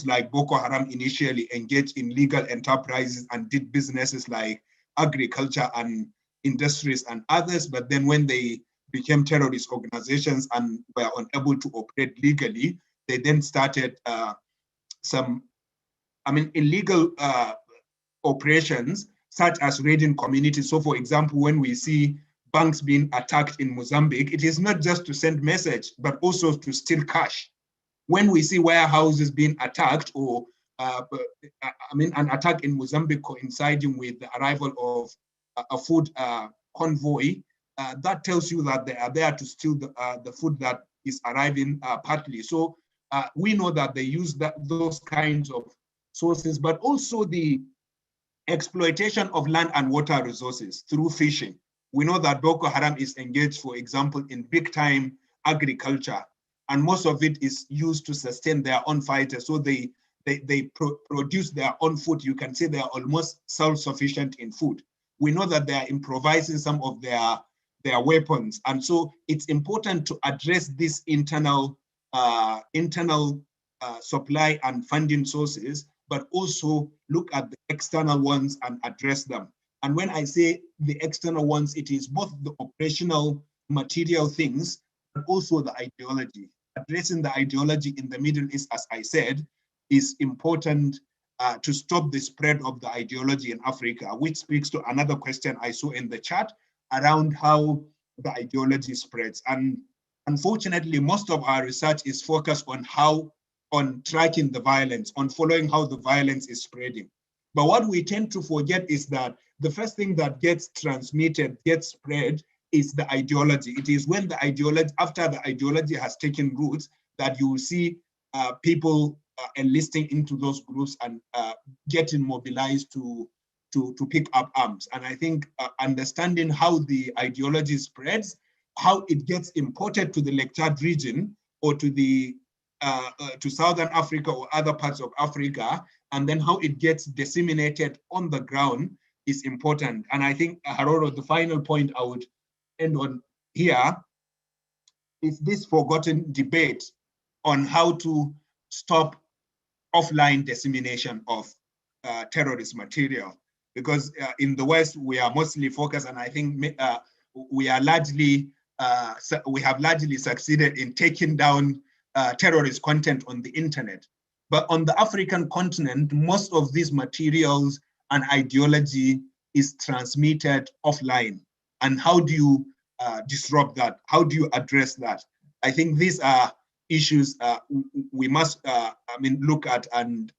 like Boko Haram initially engaged in legal enterprises and did businesses like agriculture and industries and others. But then when they became terrorist organizations and were unable to operate legally, they then started some, illegal operations, such as raiding communities. So for example, when we see banks being attacked in Mozambique, it is not just to send message, but also to steal cash. When we see warehouses being attacked, or an attack in Mozambique coinciding with the arrival of a food convoy, that tells you that they are there to steal the food that is arriving partly. So we know that they use those kinds of sources, but also the exploitation of land and water resources through fishing. We know that Boko Haram is engaged, for example, in big time agriculture, and most of it is used to sustain their own fighters. So they produce their own food. You can say they are almost self-sufficient in food. We know that they are improvising some of their weapons. And so it's important to address this internal supply and funding sources, but also look at the external ones and address them. And when I say the external ones, it is both the operational material things, but also the ideology. Addressing the ideology in the Middle East, as I said, is important to stop the spread of the ideology in Africa, which speaks to another question I saw in the chat around how the ideology spreads. And unfortunately, most of our research is focused on tracking the violence, on following how the violence is spreading. But what we tend to forget is that the first thing that gets transmitted, gets spread, is the ideology. It is when the ideology, after the ideology has taken roots, that you will see people enlisting into those groups and getting mobilized to pick up arms. And I think understanding how the ideology spreads, how it gets imported to the Lake Chad region or to the to Southern Africa or other parts of Africa, and then how it gets disseminated on the ground is important. And I think, Haroro, the final point I would end on here is this forgotten debate on how to stop offline dissemination of terrorist material. Because in the West, we are mostly focused, and I think we have largely succeeded in taking down terrorist content on the internet. But on the African continent, most of these materials and ideology is transmitted offline. And how do you disrupt that? How do you address that? I think these are issues we must look at and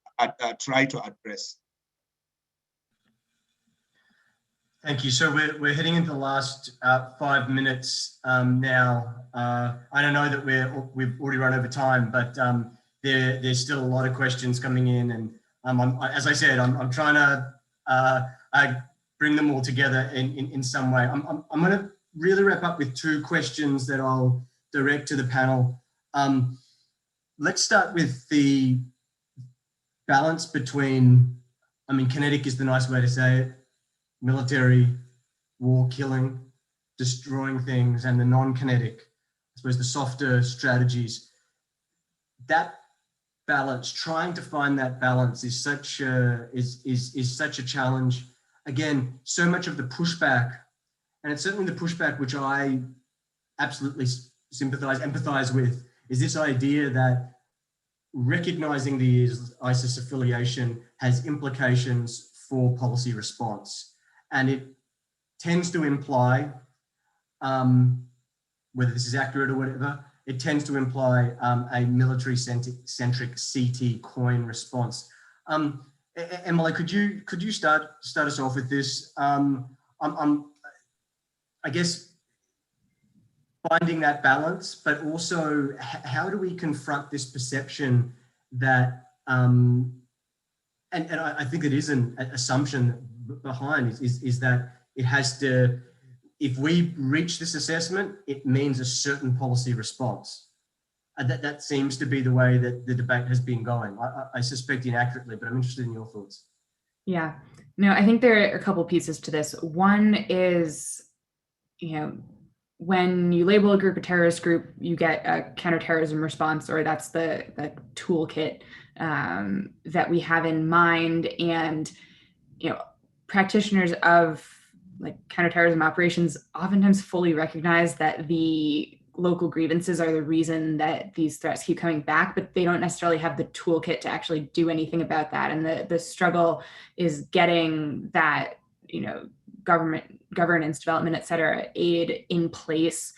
try to address. Thank you. So we're heading into the last 5 minutes now. I don't know that we've already run over time, but there's still a lot of questions coming in, and as I said, I'm trying to bring them all together in some way. I'm going to really wrap up with 2 questions that I'll direct to the panel. Let's start with the balance between, kinetic is the nice way to say it, military, war, killing, destroying things, and the non-kinetic, I suppose the softer strategies. That balance, trying to find that balance is such a challenge. Again, so much of the pushback, and it's certainly the pushback which I absolutely empathize with, is this idea that recognizing the ISIS affiliation has implications for policy response. And it tends to imply, whether this is accurate or whatever, it tends to imply a military-centric CT coin response. Emily, could you start us off with this? I guess finding that balance, but also how do we confront this perception that, and I think it is an assumption behind is that it has to, if we reach this assessment, it means a certain policy response. That seems to be the way that the debate has been going. I suspect inaccurately, but I'm interested in your thoughts. Yeah, no, I think there are a couple pieces to this. One is, when you label a group a terrorist group, you get a counterterrorism response, or that's the toolkit that we have in mind. And, practitioners of like counterterrorism operations oftentimes fully recognize that the local grievances are the reason that these threats keep coming back, but they don't necessarily have the toolkit to actually do anything about that. And the struggle is getting that, governance, development, et cetera, aid in place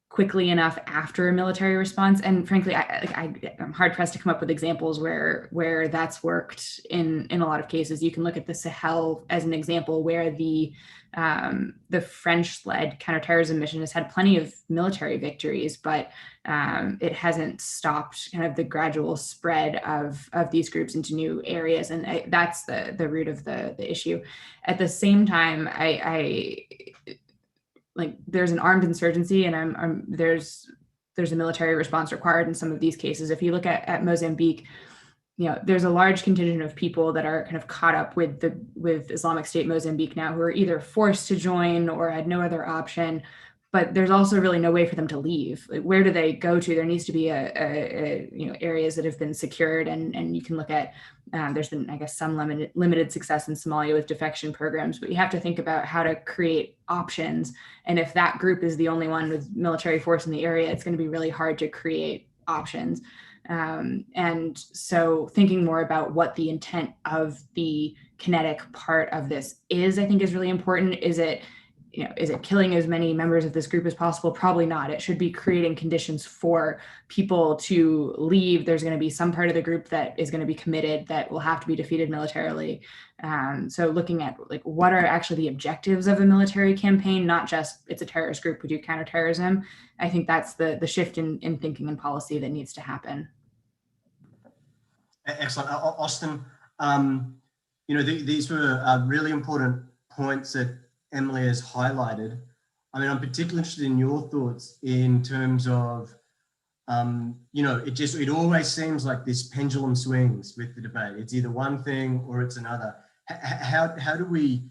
quickly enough after a military response. And frankly, I'm hard pressed to come up with examples where that's worked in a lot of cases. You can look at the Sahel as an example where the French-led counterterrorism mission has had plenty of military victories, but it hasn't stopped kind of the gradual spread of these groups into new areas. And that's the root of the issue. At the same time, there's an armed insurgency, and there's a military response required in some of these cases. If you look at Mozambique, there's a large contingent of people that are kind of caught up with Islamic State Mozambique now, who are either forced to join or had no other option. But there's also really no way for them to leave. Like, where do they go to? There needs to be areas that have been secured, and you can look at. There's been, I guess, some limited success in Somalia with defection programs, but you have to think about how to create options. And if that group is the only one with military force in the area, it's going to be really hard to create options. And so thinking more about what the intent of the kinetic part of this is, I think, is really important. Is it killing as many members of this group as possible? Probably not. It should be creating conditions for people to leave. There's going to be some part of the group that is going to be committed that will have to be defeated militarily. So looking at what are actually the objectives of a military campaign, not just it's a terrorist group who do counterterrorism. I think that's the shift in thinking and policy that needs to happen. Excellent. Austin, these were really important points that Emily has highlighted. I mean, I'm particularly interested in your thoughts in terms of, it always seems like this pendulum swings with the debate. It's either one thing or it's another. How do we,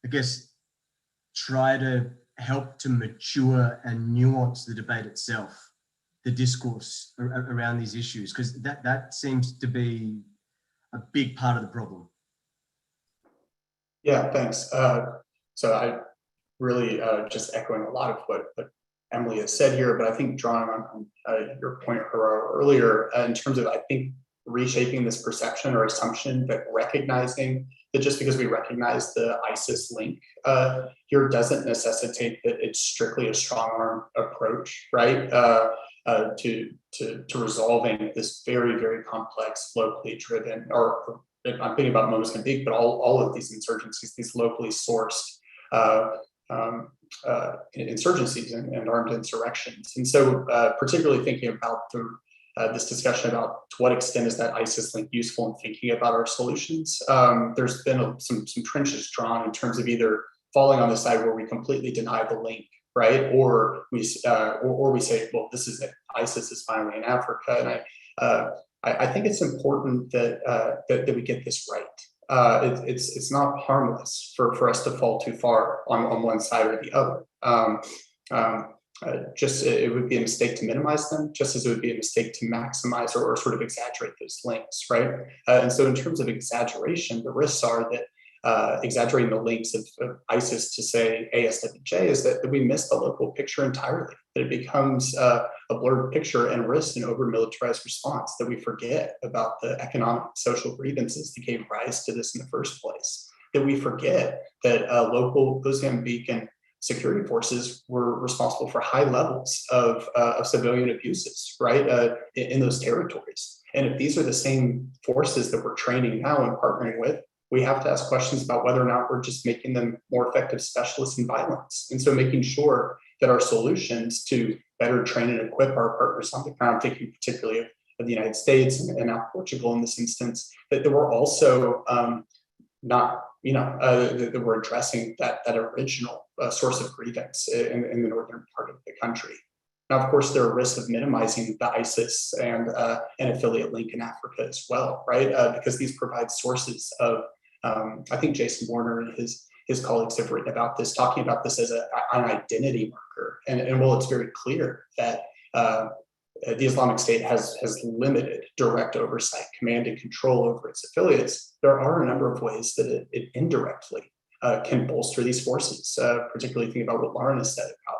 I guess, try to help to mature and nuance the debate itself, the discourse around these issues? Because that seems to be a big part of the problem. Yeah, thanks. So I really just echoing a lot of what Emily has said here, but I think drawing on your point earlier in terms of, I think, reshaping this perception or assumption that recognizing that just because we recognize the ISIS link here doesn't necessitate that it's strictly a strong arm approach, right? To resolving this very, very complex, locally driven, or I'm thinking about Mozambique, but all of these insurgencies, these locally sourced insurgencies and armed insurrections. And so particularly thinking about this discussion about to what extent is that ISIS link useful in thinking about our solutions, there's been some trenches drawn in terms of either falling on the side where we completely deny the link, right? Or we say, well, this is it. ISIS is finally in Africa. And I think it's important that we get this right. It's not harmless for us to fall too far on one side or the other. It would be a mistake to minimize them, just as it would be a mistake to maximize or sort of exaggerate those links, right? And so in terms of exaggeration, the risks are that exaggerating the links of ISIS to, say, ASWJ is that we miss the local picture entirely, that it becomes a blurred picture and risks an over-militarized response, that we forget about the economic, social grievances that gave rise to this in the first place, that we forget that local Mozambican security forces were responsible for high levels of civilian abuses, right, in those territories. And if these are the same forces that we're training now and partnering with, we have to ask questions about whether or not we're just making them more effective specialists in violence. And so making sure that our solutions to better train and equip our partners on the ground, thinking particularly of the United States and now Portugal in this instance, that we're also that we're addressing that original source of grievance in the northern part of the country. Now, of course, there are risks of minimizing the ISIS and an affiliate link in Africa as well, right? Because these provide sources of, I think Jason Warner and his colleagues have written about this, talking about this as an identity marker. And while it's very clear that the Islamic State has limited direct oversight, command and control over its affiliates, there are a number of ways that it indirectly can bolster these forces, particularly thinking about what Lauren has said about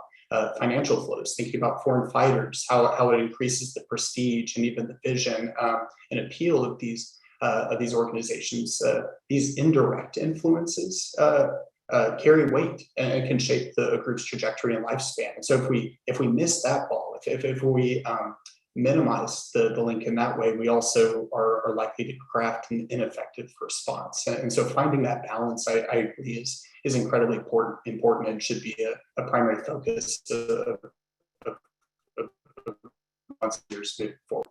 financial flows, thinking about foreign fighters, how it increases the prestige and even the vision and appeal of these organizations. These indirect influences carry weight and can shape the group's trajectory and lifespan. And so if we miss that ball, if we minimize the link in that way, we also are likely to craft an ineffective response. And so finding that balance, I agree, is incredibly important and should be a primary focus of months and years moving forward.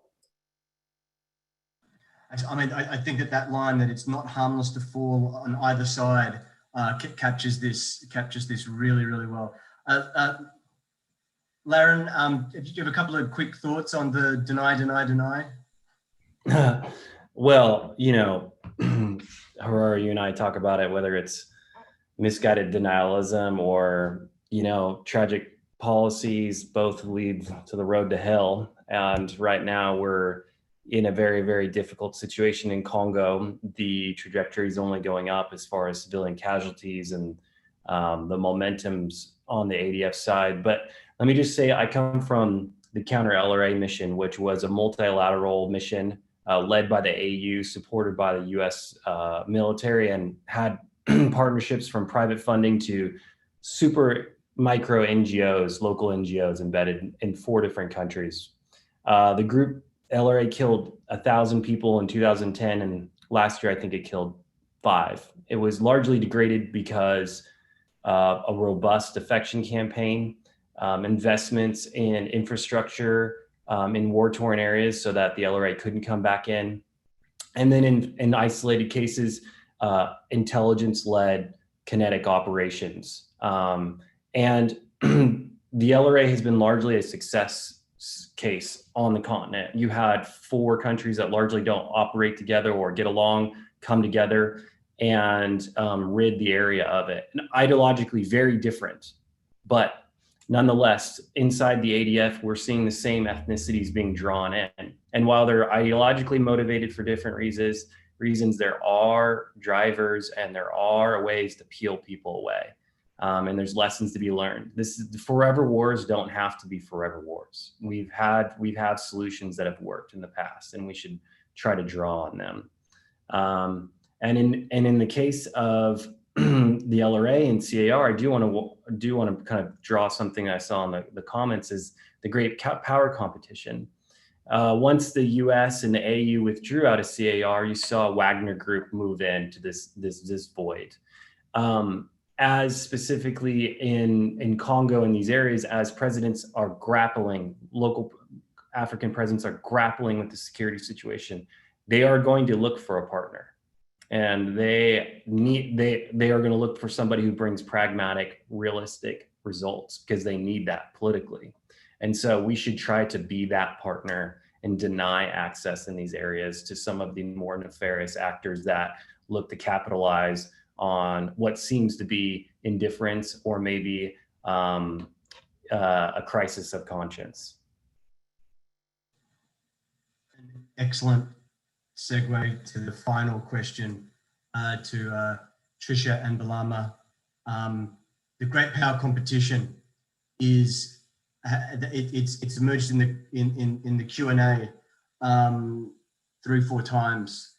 I mean, I think that line that it's not harmless to fall on either side captures this really, really well. Laren, do you have a couple of quick thoughts on the deny? Well, you know, Aurora, you and I talk about it, whether it's misguided denialism or, you know, tragic policies, both lead to the road to hell. And right now we're in a very, very difficult situation in Congo. The trajectory is only going up as far as civilian casualties and the momentum's on the ADF side. But let me just say, I come from the counter LRA mission, which was a multilateral mission led by the AU, supported by the US military, and had partnerships from private funding to super micro NGOs, local NGOs embedded in 4 different countries. The group LRA killed 1,000 people in 2010, and last year I think it killed 5. It was largely degraded because a robust defection campaign, investments in infrastructure in war-torn areas so that the LRA couldn't come back in. And then in isolated cases, intelligence-led kinetic operations. And the LRA has been largely a success case on the continent. You had 4 countries that largely don't operate together or get along, come together and rid the area of it. And ideologically very different, but nonetheless, inside the ADF, we're seeing the same ethnicities being drawn in. And while they're ideologically motivated for different reasons, there are drivers and there are ways to peel people away. And there's lessons to be learned. The forever wars don't have to be forever wars. We've had solutions that have worked in the past, and we should try to draw on them. And in the case of the LRA and CAR, I do want to kind of draw something I saw in the comments, is the great power competition. Once the US and the AU withdrew out of CAR, you saw a Wagner group move into this void. As specifically in Congo, in these areas, as presidents are grappling, local African presidents are grappling with the security situation, they are going to look for a partner. And they are going to look for somebody who brings pragmatic, realistic results, because they need that politically. And so we should try to be that partner and deny access in these areas to some of the more nefarious actors that look to capitalize on what seems to be indifference or maybe a crisis of conscience. Excellent segue to the final question to Tricia and Balama. The great power competition is it's emerged in the Q&A 3-4 times.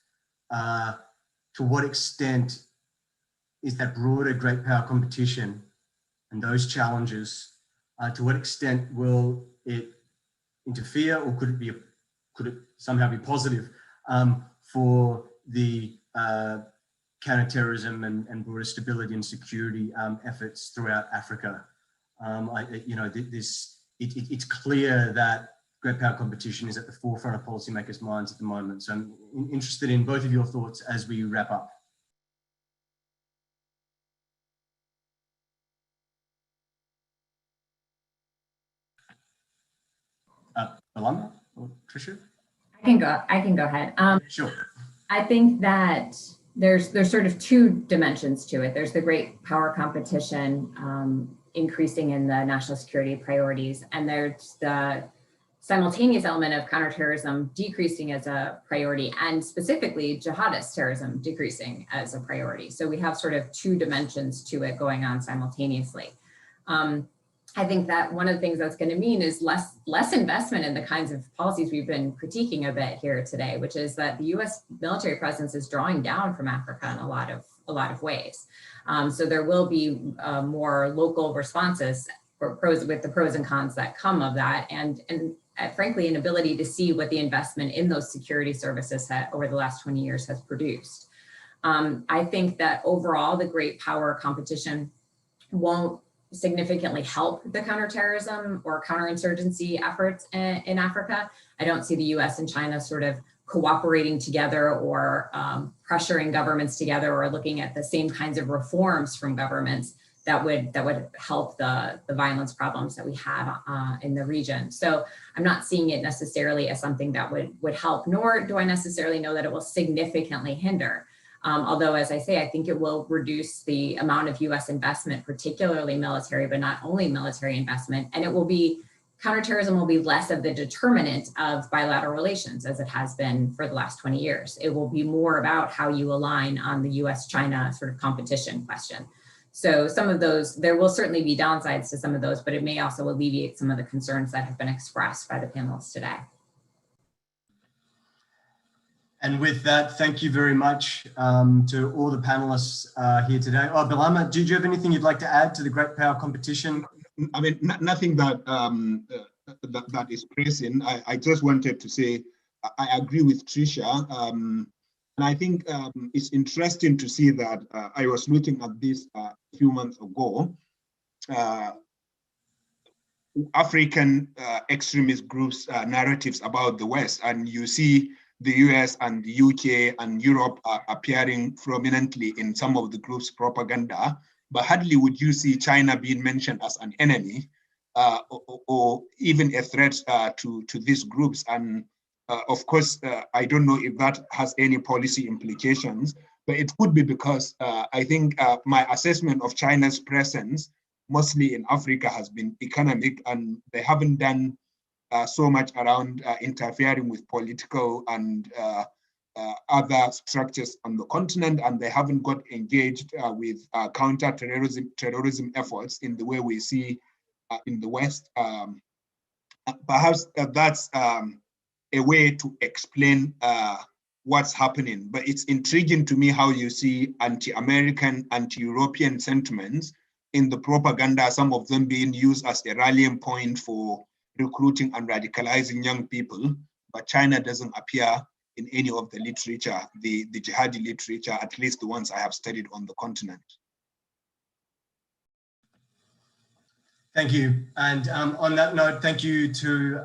To what extent is that broader great power competition and those challenges, to what extent will it interfere, or could it somehow be positive for the counterterrorism and broader stability and security efforts throughout Africa? It's clear that great power competition is at the forefront of policymakers' minds at the moment. So I'm interested in both of your thoughts as we wrap up. Balama or Tricia? I can go ahead. Sure. I think that there's sort of 2 dimensions to it. There's the great power competition increasing in the national security priorities, and there's the simultaneous element of counterterrorism decreasing as a priority, and specifically jihadist terrorism decreasing as a priority. So we have sort of 2 dimensions to it going on simultaneously. I think that one of the things that's going to mean is less investment in the kinds of policies we've been critiquing a bit here today, which is that the U.S. military presence is drawing down from Africa in a lot of ways. So there will be more local responses with the pros and cons that come of that, and frankly, an ability to see what the investment in those security services over the last 20 years has produced. I think that overall, the great power competition won't significantly help the counterterrorism or counterinsurgency efforts in Africa. I don't see the US and China sort of cooperating together or pressuring governments together or looking at the same kinds of reforms from governments that would help the violence problems that we have in the region. So I'm not seeing it necessarily as something that would help, nor do I necessarily know that it will significantly hinder. Although, as I say, I think it will reduce the amount of US investment, particularly military, but not only military investment. And counterterrorism will be less of the determinant of bilateral relations as it has been for the last 20 years. It will be more about how you align on the US-China sort of competition question. So some of those, there will certainly be downsides to some of those, but it may also alleviate some of the concerns that have been expressed by the panelists today. And with that, thank you very much to all the panelists here today. Oh, Bilama, did you have anything you'd like to add to the Great Power Competition? I mean, nothing that that is pressing. I just wanted to say I agree with Tricia, and I think it's interesting to see that I was looking at this a few months ago. African extremist groups' narratives about the West, and you see the US and the UK and Europe are appearing prominently in some of the group's propaganda, but hardly would you see China being mentioned as an enemy or even a threat to these groups. And of course, I don't know if that has any policy implications, but it could be because I think my assessment of China's presence mostly in Africa has been economic, and they haven't done so much around interfering with political and other structures on the continent, and they haven't got engaged with counter-terrorism efforts in the way we see in the West. Perhaps that's a way to explain what's happening, but it's intriguing to me how you see anti-American, anti-European sentiments in the propaganda, some of them being used as a rallying point for recruiting and radicalizing young people, but China doesn't appear in any of the literature, the jihadi literature, at least the ones I have studied on the continent. Thank you. And on that note, thank you to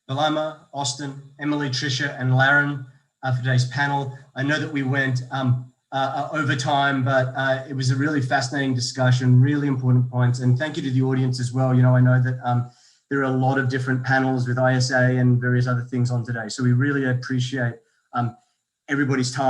Bilama, Austin, Emily, Tricia, and Laren for today's panel. I know that we went over time, but it was a really fascinating discussion, really important points. And thank you to the audience as well. You know, I know that there are a lot of different panels with ISA and various other things on today. So we really appreciate everybody's time.